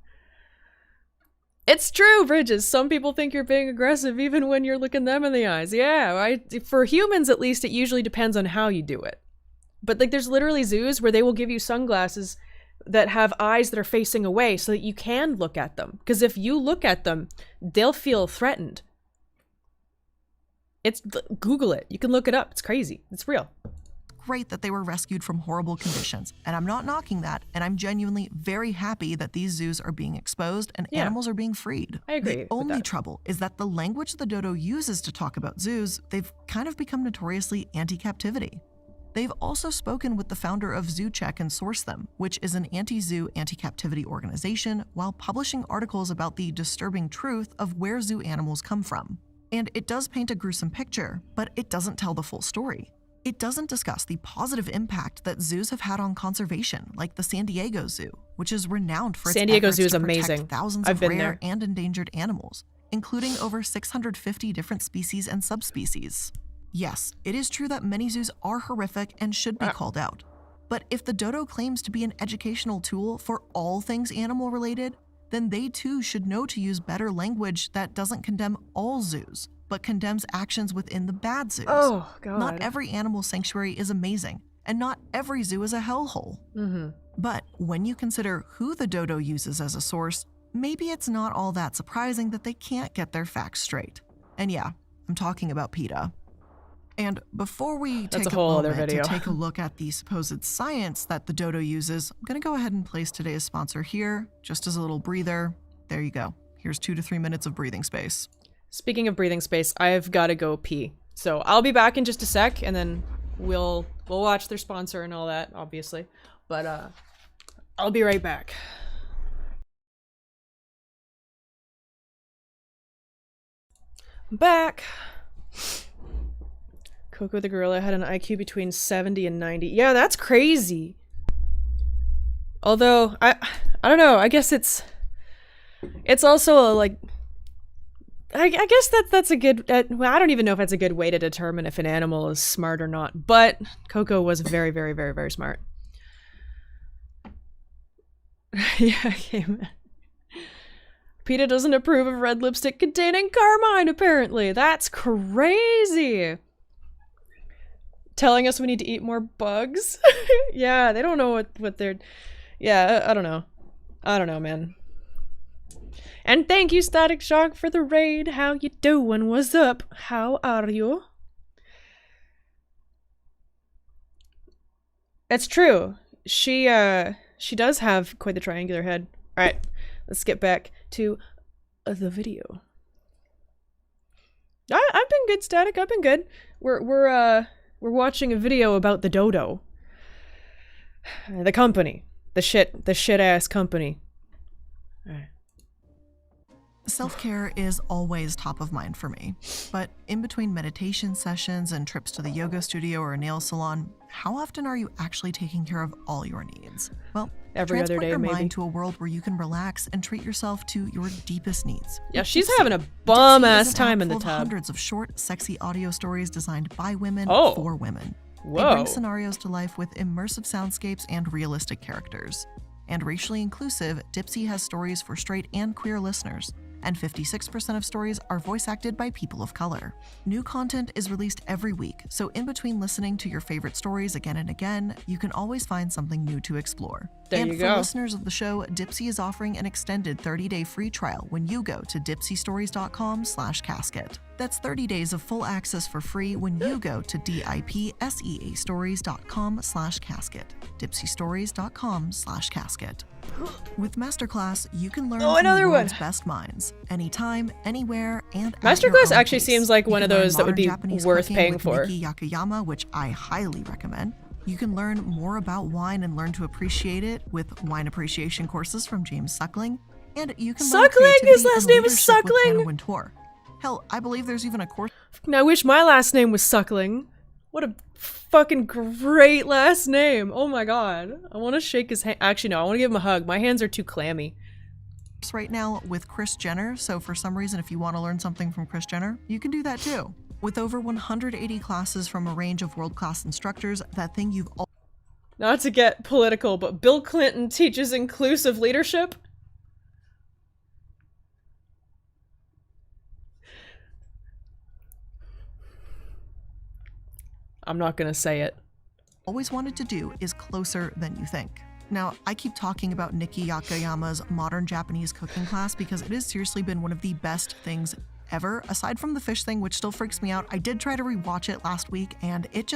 Speaker 1: It's true, Bridges. Some people think you're being aggressive even when you're looking them in the eyes. Yeah, for humans at least, it usually depends on how you do it. But like there's literally zoos where they will give you sunglasses that have eyes that are facing away so that you can look at them. Because if you look at them, they'll feel threatened. Google it. You can look it up. It's crazy. It's real.
Speaker 2: Great that they were rescued from horrible conditions, and I'm not knocking that, and I'm genuinely very happy that these zoos are being exposed and animals are being freed.
Speaker 1: I agree
Speaker 2: The
Speaker 1: with
Speaker 2: only
Speaker 1: that.
Speaker 2: trouble is that the language the dodo uses to talk about zoos, they've kind of become notoriously anti-captivity. They've also spoken with the founder of Zoo Check and Source Them, which is an anti-zoo, anti-captivity organization, while publishing articles about the disturbing truth of where zoo animals come from. And it does paint a gruesome picture, but it doesn't tell the full story. It doesn't discuss the positive impact that zoos have had on conservation, like the San Diego Zoo, which is renowned for its
Speaker 1: San Diego
Speaker 2: efforts
Speaker 1: Zoo is
Speaker 2: to protect
Speaker 1: amazing.
Speaker 2: thousands
Speaker 1: I've
Speaker 2: of
Speaker 1: been
Speaker 2: rare
Speaker 1: there.
Speaker 2: and endangered animals, including over 650 different species and subspecies. Yes, it is true that many zoos are horrific and should be called out. But if the dodo claims to be an educational tool for all things animal-related, then they too should know to use better language that doesn't condemn all zoos, but condemns actions within the bad zoos.
Speaker 1: Oh, God.
Speaker 2: Not every animal sanctuary is amazing, and not every zoo is a hellhole. But when you consider who the dodo uses as a source, maybe it's not all that surprising that they can't get their facts straight. And yeah, I'm talking about PETA. And before we
Speaker 1: That's
Speaker 2: take
Speaker 1: a whole other
Speaker 2: moment
Speaker 1: video.
Speaker 2: to take a look at the supposed science that the dodo uses, I'm going to go ahead and place today's sponsor here, just as a little breather. There you go. Here's 2 to 3 minutes of breathing space.
Speaker 1: Speaking of breathing space, I've got to go pee. So I'll be back in just a sec, and then we'll watch their sponsor and all that, obviously. But I'll be right back. I'm back. Coco the gorilla had an IQ between 70 and 90. Yeah, that's crazy. Although I don't know. I guess it's also like. I guess that's a good. Well, I don't even know if that's a good way to determine if an animal is smart or not. But Coco was very, very, very, very smart. Yeah, okay, man. PETA doesn't approve of red lipstick containing carmine, apparently. That's crazy. Telling us we need to eat more bugs? Yeah, they don't know what they're... Yeah, I don't know. I don't know, man. And thank you, Static Shock, for the raid. How you doing? What's up? How are you? It's true. She does have quite the triangular head. Alright, let's get back to the video. I've been good, Static. I've been good. We're watching a video about the dodo. The company. The shit-ass company. Alright.
Speaker 2: Self-care is always top of mind for me, but in between meditation sessions and trips to the yoga studio or nail salon, how often are you actually taking care of all your needs? Well,
Speaker 1: Every other
Speaker 2: transport
Speaker 1: day,
Speaker 2: your
Speaker 1: maybe.
Speaker 2: mind to a world where you can relax and treat yourself to your deepest needs.
Speaker 1: Yeah,
Speaker 2: With
Speaker 1: she's
Speaker 2: Dipsy.
Speaker 1: having a
Speaker 2: Dipsy
Speaker 1: bum-ass
Speaker 2: is an
Speaker 1: time
Speaker 2: app
Speaker 1: in the
Speaker 2: full of
Speaker 1: tub.
Speaker 2: Hundreds of short, sexy audio stories designed by women
Speaker 1: Oh.
Speaker 2: for women. They
Speaker 1: Whoa.
Speaker 2: bring scenarios to life with immersive soundscapes and realistic characters. And racially inclusive, Dipsy has stories for straight and queer listeners, and 56% of stories are voice acted by people of color. New content is released every week, so in between listening to your favorite stories again and again, you can always find something new to explore.
Speaker 1: There
Speaker 2: and
Speaker 1: you
Speaker 2: for
Speaker 1: go.
Speaker 2: listeners of the show, Dipsy is offering an extended 30-day free trial when you go to dipsystories.com/casket. That's 30 days of full access for free when you go to dipseastories.com/casket. dipsystories.com/casket. With Masterclass, you can learn from
Speaker 1: another
Speaker 2: the
Speaker 1: one.
Speaker 2: world's best minds, anytime, anywhere, and at
Speaker 1: Masterclass
Speaker 2: your own
Speaker 1: actually
Speaker 2: pace.
Speaker 1: seems like
Speaker 2: You
Speaker 1: one
Speaker 2: can
Speaker 1: of
Speaker 2: learn
Speaker 1: those that would
Speaker 2: modern
Speaker 1: be
Speaker 2: Japanese
Speaker 1: worth
Speaker 2: cooking
Speaker 1: paying
Speaker 2: with
Speaker 1: for.
Speaker 2: Miki Yakayama, which I highly recommend. You can learn more about wine and learn to appreciate it with wine appreciation courses from James Suckling. And you can learn
Speaker 1: Suckling? His
Speaker 2: creativity
Speaker 1: last
Speaker 2: and
Speaker 1: name is
Speaker 2: leadership with Hannah
Speaker 1: Suckling?
Speaker 2: Wintour. Hell, I believe there's even a course
Speaker 1: I wish my last name was Suckling. What a fucking great last name. Oh my god. I want to shake his hand. Actually, no, I want to give him a hug. My hands are too clammy.
Speaker 2: right now with Kris Jenner, so for some reason if you want to learn something from Kris Jenner, you can do that too. With over 180 classes from a range of world-class instructors, that thing you've
Speaker 1: Not to get political, but Bill Clinton teaches inclusive leadership? I'm not gonna say it.
Speaker 2: always wanted to do is closer than you think. Now, I keep talking about Nikki Yakayama's modern Japanese cooking class because it has seriously been one of the best things ever. Aside from the fish thing, which still freaks me out, I did try to rewatch it last week and it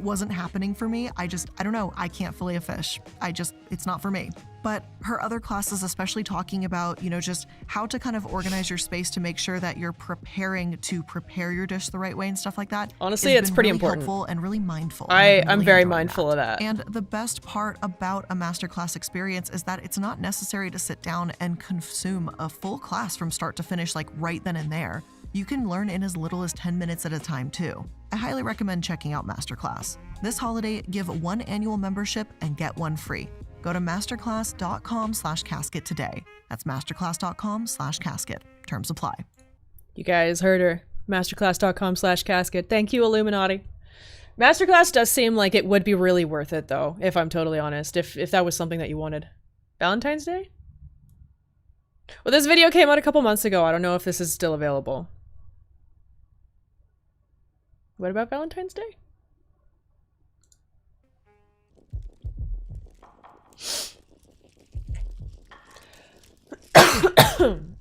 Speaker 2: wasn't happening for me. I don't know, I can't fillet a fish. It's not for me. But her other classes, especially talking about, just how to kind of organize your space to make sure that you're preparing to prepare your dish the right way and stuff like that.
Speaker 1: Honestly,
Speaker 2: has
Speaker 1: it's
Speaker 2: been
Speaker 1: pretty
Speaker 2: really
Speaker 1: important.
Speaker 2: helpful and really mindful.
Speaker 1: I'm
Speaker 2: really
Speaker 1: very
Speaker 2: enjoying
Speaker 1: mindful of that.
Speaker 2: And the best part about a masterclass experience is that it's not necessary to sit down and consume a full class from start to finish, like right then and there. You can learn in as little as 10 minutes at a time too. I highly recommend checking out Masterclass. This holiday, give one annual membership and get one free. Go to masterclass.com/casket today. That's masterclass.com/casket. Terms apply.
Speaker 1: You guys heard her. Masterclass.com/casket. Thank you, Illuminati. Masterclass does seem like it would be really worth it, though, if I'm totally honest, if that was something that you wanted. Valentine's Day? Well, this video came out a couple months ago. I don't know if this is still available. What about Valentine's Day?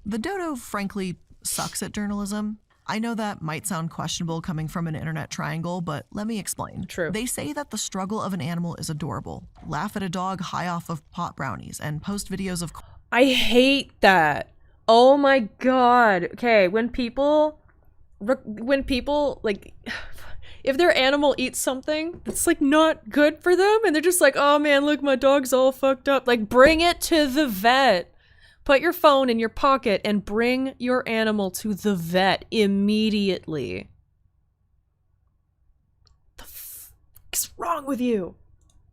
Speaker 2: The Dodo, frankly, sucks at journalism. I know that might sound questionable coming from an internet triangle, but let me explain.
Speaker 1: True.
Speaker 2: They say that the struggle of an animal is adorable, laugh at a dog high off of pot brownies, and post videos of
Speaker 1: I hate that. Oh my god. Okay, when people like if their animal eats something that's like not good for them and they're just like, "Oh man, look, my dog's all fucked up." Like, bring it to the vet. Put your phone in your pocket and bring your animal to the vet immediately. The fuck's wrong with you?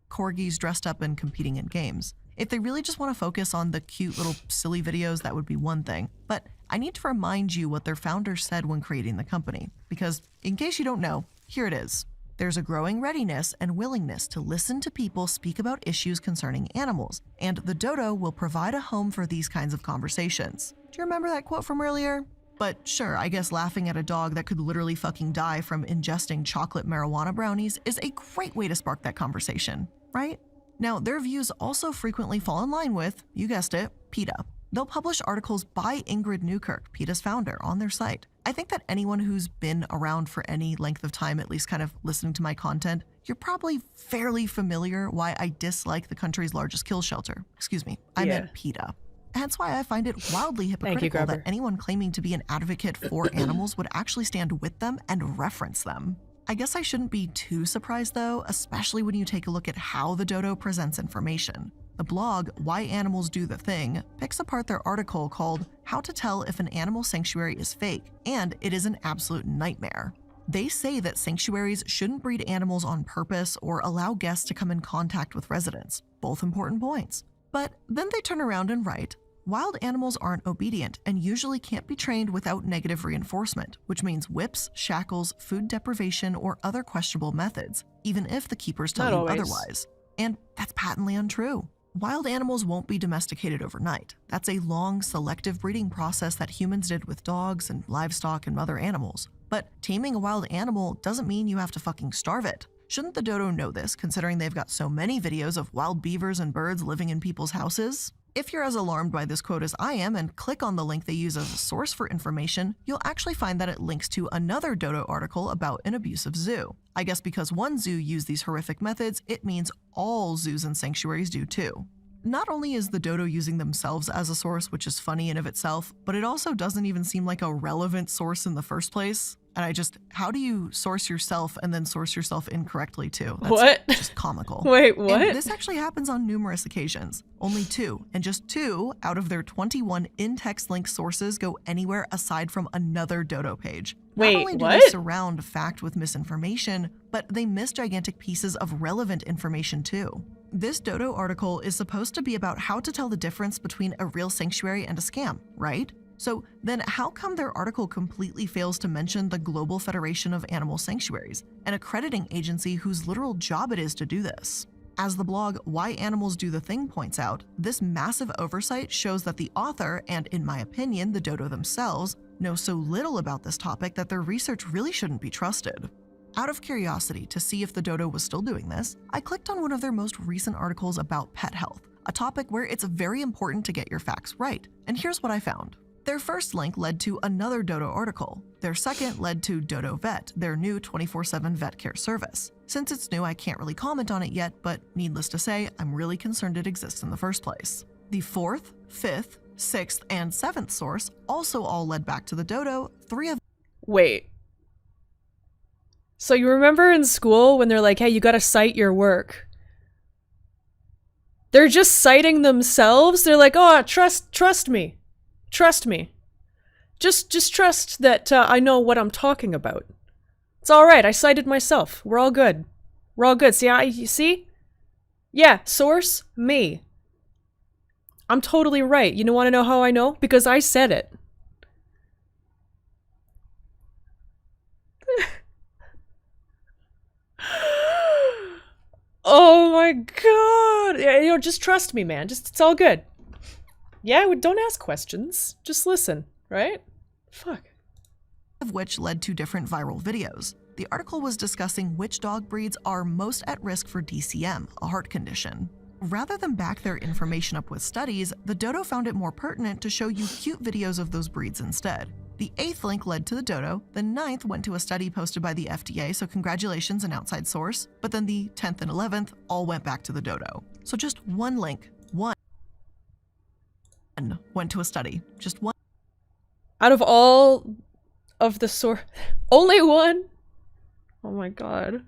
Speaker 2: corgis dressed up and competing in games. If they really just want to focus on the cute little silly videos, that would be one thing. But I need to remind you what their founder said when creating the company, because in case you don't know, here it is. There's a growing readiness and willingness to listen to people speak about issues concerning animals, and the Dodo will provide a home for these kinds of conversations. Do you remember that quote from earlier? But sure, I guess laughing at a dog that could literally fucking die from ingesting chocolate marijuana brownies is a great way to spark that conversation, right? Now, their views also frequently fall in line with, you guessed it, PETA. They'll publish articles by Ingrid Newkirk, PETA's founder, on their site. I think that anyone who's been around for any length of time, at least kind of listening to my content, you're probably fairly familiar why I dislike the country's largest kill shelter. Excuse me, I meant PETA. Hence why I find it wildly hypocritical that anyone claiming to be an advocate for animals would actually stand with them and reference them. I guess I shouldn't be too surprised though, especially when you take a look at how the Dodo presents information. The blog, Why Animals Do the Thing, picks apart their article called How to Tell If an Animal Sanctuary is Fake, and it is an absolute nightmare. They say that sanctuaries shouldn't breed animals on purpose or allow guests to come in contact with residents, both important points. But then they turn around and write, wild animals aren't obedient and usually can't be trained without negative reinforcement, which means whips, shackles, food deprivation, or other questionable methods, even if the keepers tell you otherwise. And that's patently untrue. Wild animals won't be domesticated overnight. That's a long, selective breeding process that humans did with dogs and livestock and other animals. But taming a wild animal doesn't mean you have to fucking starve it. Shouldn't the Dodo know this, considering they've got so many videos of wild beavers and birds living in people's houses? If you're as alarmed by this quote as I am and click on the link they use as a source for information, you'll actually find that it links to another Dodo article about an abusive zoo. I guess because one zoo used these horrific methods, it means all zoos and sanctuaries do too. Not only is the Dodo using themselves as a source, which is funny in of itself, but it also doesn't even seem like a relevant source in the first place. And how do you source yourself and then source yourself incorrectly too? That's
Speaker 1: What?
Speaker 2: just comical.
Speaker 1: Wait, what?
Speaker 2: And this actually happens on numerous occasions. Only 2, and just 2 out of their 21 in-text link sources go anywhere aside from another Dodo page.
Speaker 1: Wait,
Speaker 2: Not only do
Speaker 1: what?
Speaker 2: they surround fact with misinformation, but they miss gigantic pieces of relevant information too. This Dodo article is supposed to be about how to tell the difference between a real sanctuary and a scam, right? So then how come their article completely fails to mention the Global Federation of Animal Sanctuaries, an accrediting agency whose literal job it is to do this? As the blog Why Animals Do the Thing points out, this massive oversight shows that the author, and in my opinion, the Dodo themselves, know so little about this topic that their research really shouldn't be trusted. Out of curiosity to see if the Dodo was still doing this, I clicked on one of their most recent articles about pet health, a topic where it's very important to get your facts right. And here's what I found. Their first link led to another Dodo article. Their second led to Dodo Vet, their new 24/7 vet care service. Since it's new, I can't really comment on it yet, but needless to say, I'm really concerned it exists in the first place. The 4th, 5th, 6th, and 7th source also all led back to the Dodo, 3 of—
Speaker 1: Wait. So you remember in school when they're like, hey, you gotta cite your work. They're just citing themselves? They're like, oh, trust me. Trust me. Just trust that I know what I'm talking about. It's alright, I cited myself. We're all good. We're all good. You see? Yeah, source, me. I'm totally right. You wanna know how I know? Because I said it. Oh my god! Yeah, just trust me, man. It's all good. Yeah, don't ask questions. Just listen, right? Fuck.
Speaker 2: Of which led to different viral videos. The article was discussing which dog breeds are most at risk for DCM, a heart condition. Rather than back their information up with studies, the Dodo found it more pertinent to show you cute videos of those breeds instead. The 8th link led to the Dodo, the 9th went to a study posted by the FDA, so congratulations, an outside source, but then the 10th and 11th all went back to the Dodo. So just one link, one went to a study, just one.
Speaker 1: Out of all of the source, only one? Oh my god.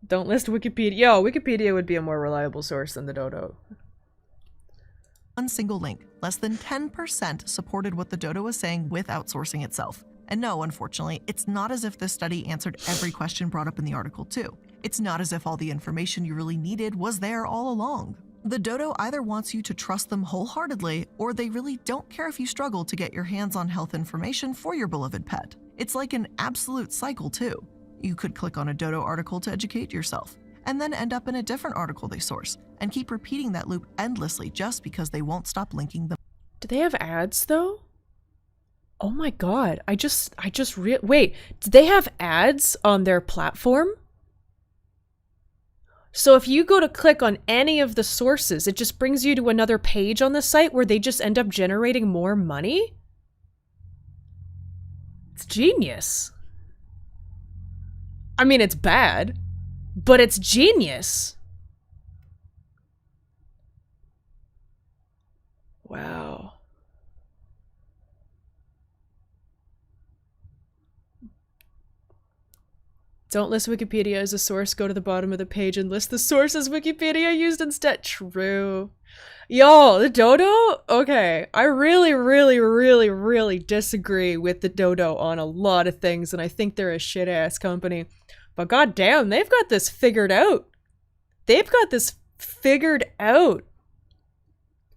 Speaker 1: Don't list Wikipedia. Yo, Wikipedia would be a more reliable source than the Dodo.
Speaker 2: One single link, less than 10% supported what the Dodo was saying with outsourcing itself. And no, unfortunately, it's not as if this study answered every question brought up in the article too. It's not as if all the information you really needed was there all along. The Dodo either wants you to trust them wholeheartedly, or they really don't care if you struggle to get your hands on health information for your beloved pet. It's like an absolute cycle too. You could click on a Dodo article to educate yourself, and then end up in a different article they source, and keep repeating that loop endlessly just because they won't stop linking them.
Speaker 1: Do they have ads though? Oh my god, wait, do they have ads on their platform? So if you go to click on any of the sources, it just brings you to another page on the site where they just end up generating more money? It's genius. I mean, it's bad, but it's genius. Wow. Don't list Wikipedia as a source, go to the bottom of the page and list the sources Wikipedia used instead. True. Yo, the Dodo? Okay, I really disagree with the Dodo on a lot of things, and I think they're a shit-ass company. But goddamn, they've got this figured out. They've got this figured out.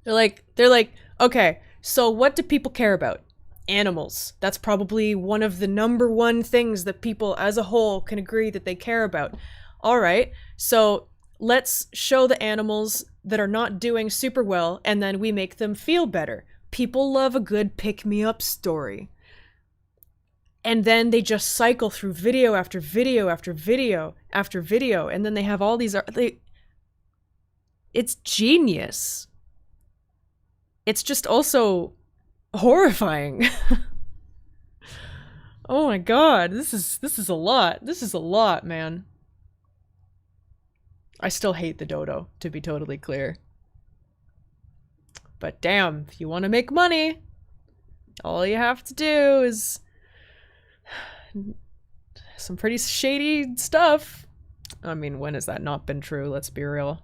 Speaker 1: They're like, okay, so what do people care about? Animals. That's probably one of the number one things that people as a whole can agree that they care about. All right, so let's show the animals that are not doing super well, and then we make them feel better. People love a good pick-me-up story. And then they just cycle through video after video after video after video, and then they have all these... It's genius. It's just also horrifying. Oh my god, this is a lot. This is a lot, man. I still hate the Dodo, to be totally clear. But damn, if you want to make money, All you have to do is some pretty shady stuff. I mean, when has that not been true? Let's be real.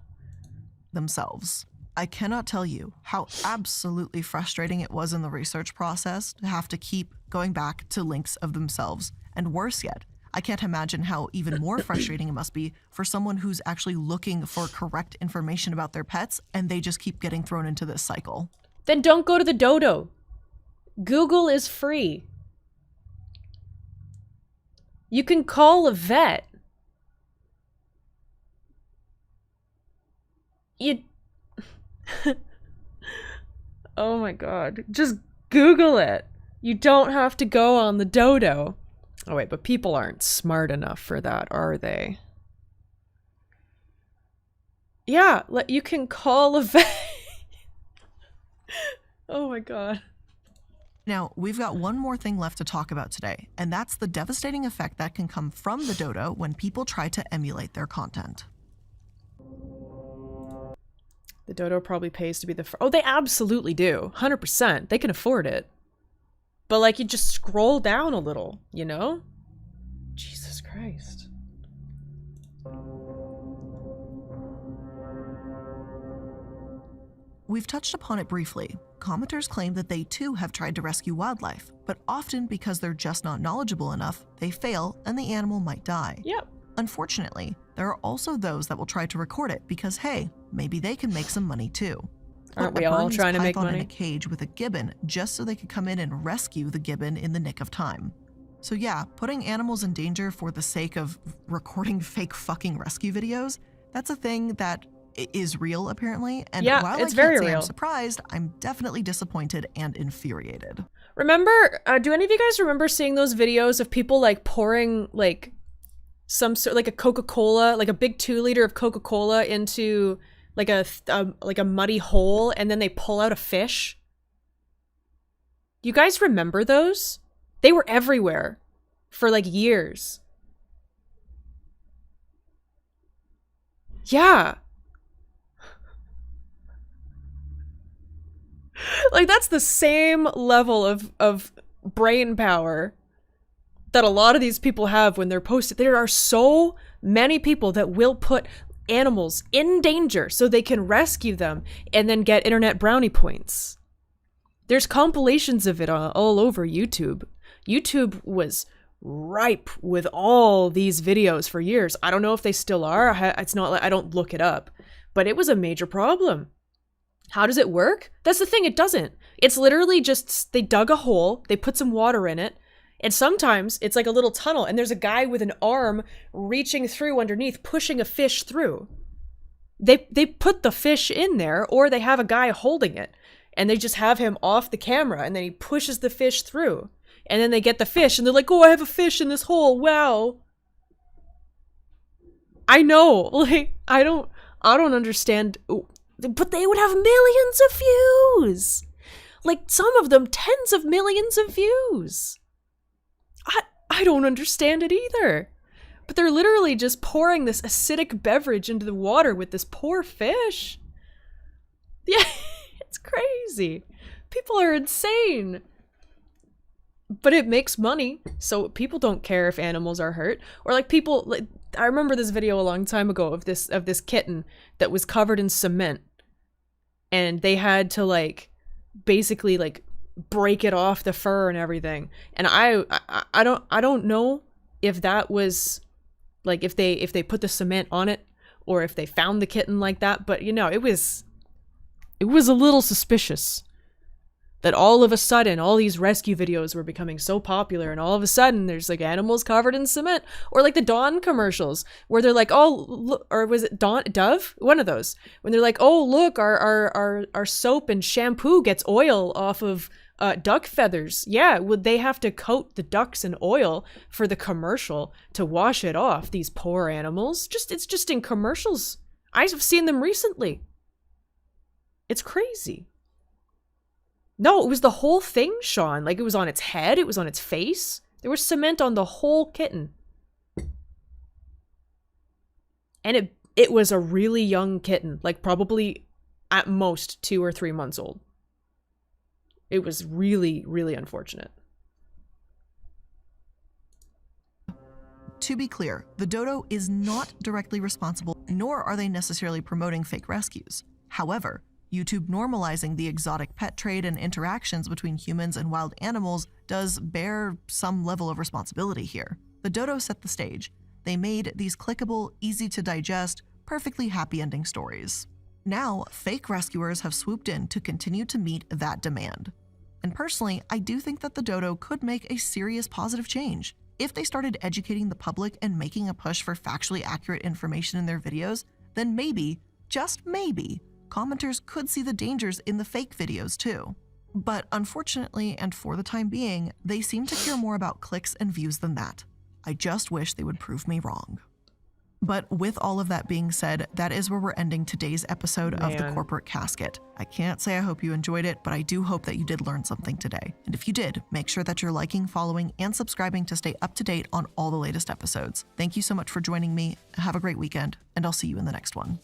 Speaker 2: Themselves. I cannot tell you how absolutely frustrating it was in the research process to have to keep going back to links of themselves. And worse yet, I can't imagine how even more frustrating it must be for someone who's actually looking for correct information about their pets and they just keep getting thrown into this cycle.
Speaker 1: Then don't go to the Dodo. Google is free. You can call a vet. You... Oh my god. Just Google it. You don't have to go on the Dodo. Oh wait, but people aren't smart enough for that, are they? Yeah, you can call a vet. Oh my god.
Speaker 2: Now, we've got one more thing left to talk about today, and that's the devastating effect that can come from the Dodo when people try to emulate their content.
Speaker 1: The Dodo probably pays to be the oh, they absolutely do. 100%. They can afford it. But like, you just scroll down a little, you know? Jesus Christ.
Speaker 2: We've touched upon it briefly. Commenters claim that they too have tried to rescue wildlife, but often because they're just not knowledgeable enough, they fail and the animal might die.
Speaker 1: Yep.
Speaker 2: Unfortunately, there are also those that will try to record it because, hey, maybe they can make some money too.
Speaker 1: Aren't we all trying to make money?
Speaker 2: In a cage with a gibbon just so they could come in and rescue the gibbon in the nick of time. So yeah, putting animals in danger for the sake of recording fake fucking rescue videos, that's a thing that is real apparently. And
Speaker 1: yeah,
Speaker 2: while
Speaker 1: it's
Speaker 2: I
Speaker 1: very
Speaker 2: can't say
Speaker 1: real.
Speaker 2: I'm surprised, I'm definitely disappointed and infuriated.
Speaker 1: Remember, do any of you guys remember seeing those videos of people like pouring like some sort, like a Coca-Cola, like a big 2-liter of Coca-Cola into like a muddy hole, and then they pull out a fish? You guys remember those? They were everywhere for like years. Yeah. Like, that's the same level of brain power that a lot of these people have when they're posted. There are so many people that will put animals in danger so they can rescue them and then get internet brownie points. There's compilations of it all over YouTube. YouTube was ripe with all these videos for years. I don't know if they still are. It's not like I don't look it up, but it was a major problem. How does it work? That's the thing, it doesn't. It's literally just, they dug a hole, they put some water in it, and sometimes it's like a little tunnel, and there's a guy with an arm reaching through underneath, pushing a fish through. They put the fish in there, or they have a guy holding it, and they just have him off the camera, and then he pushes the fish through. And then they get the fish, and they're like, oh, I have a fish in this hole, wow. I know, like, I don't understand, but they would have millions of views. Like, some of them, tens of millions of views. I don't understand it either. But they're literally just pouring this acidic beverage into the water with this poor fish. Yeah, it's crazy. People are insane. But it makes money, so people don't care if animals are hurt. Or like people, like, I remember this video a long time ago of this kitten that was covered in cement. And they had to like basically like break it off the fur and everything. And I don't know if that was like if they put the cement on it or if they found the kitten like that, but you know, it was a little suspicious that all of a sudden all these rescue videos were becoming so popular, and all of a sudden there's like animals covered in cement. Or like the Dawn commercials where they're like, oh look, or was it Dove? One of those, when they're like, oh look, our soap and shampoo gets oil off of duck feathers. Yeah, would they have to coat the ducks in oil for the commercial to wash it off? These poor animals. It's just in commercials. I've seen them recently. It's crazy. No, it was the whole thing, Sean. Like, it was on its head, it was on its face. There was cement on the whole kitten. And it was a really young kitten, like probably at most 2 or 3 months old. It was really, really unfortunate.
Speaker 2: To be clear, the Dodo is not directly responsible, nor are they necessarily promoting fake rescues. However, YouTube normalizing the exotic pet trade and interactions between humans and wild animals does bear some level of responsibility here. The Dodo set the stage. They made these clickable, easy to digest, perfectly happy ending stories. Now, fake rescuers have swooped in to continue to meet that demand. And personally, I do think that the Dodo could make a serious positive change. If they started educating the public and making a push for factually accurate information in their videos, then maybe, just maybe, commenters could see the dangers in the fake videos too. But unfortunately, and for the time being, they seem to care more about clicks and views than that. I just wish they would prove me wrong. But with all of that being said, that is where we're ending today's episode of The Corporate Casket. I can't say I hope you enjoyed it, but I do hope that you did learn something today. And if you did, make sure that you're liking, following, and subscribing to stay up to date on all the latest episodes. Thank you so much for joining me. Have a great weekend, and I'll see you in the next one.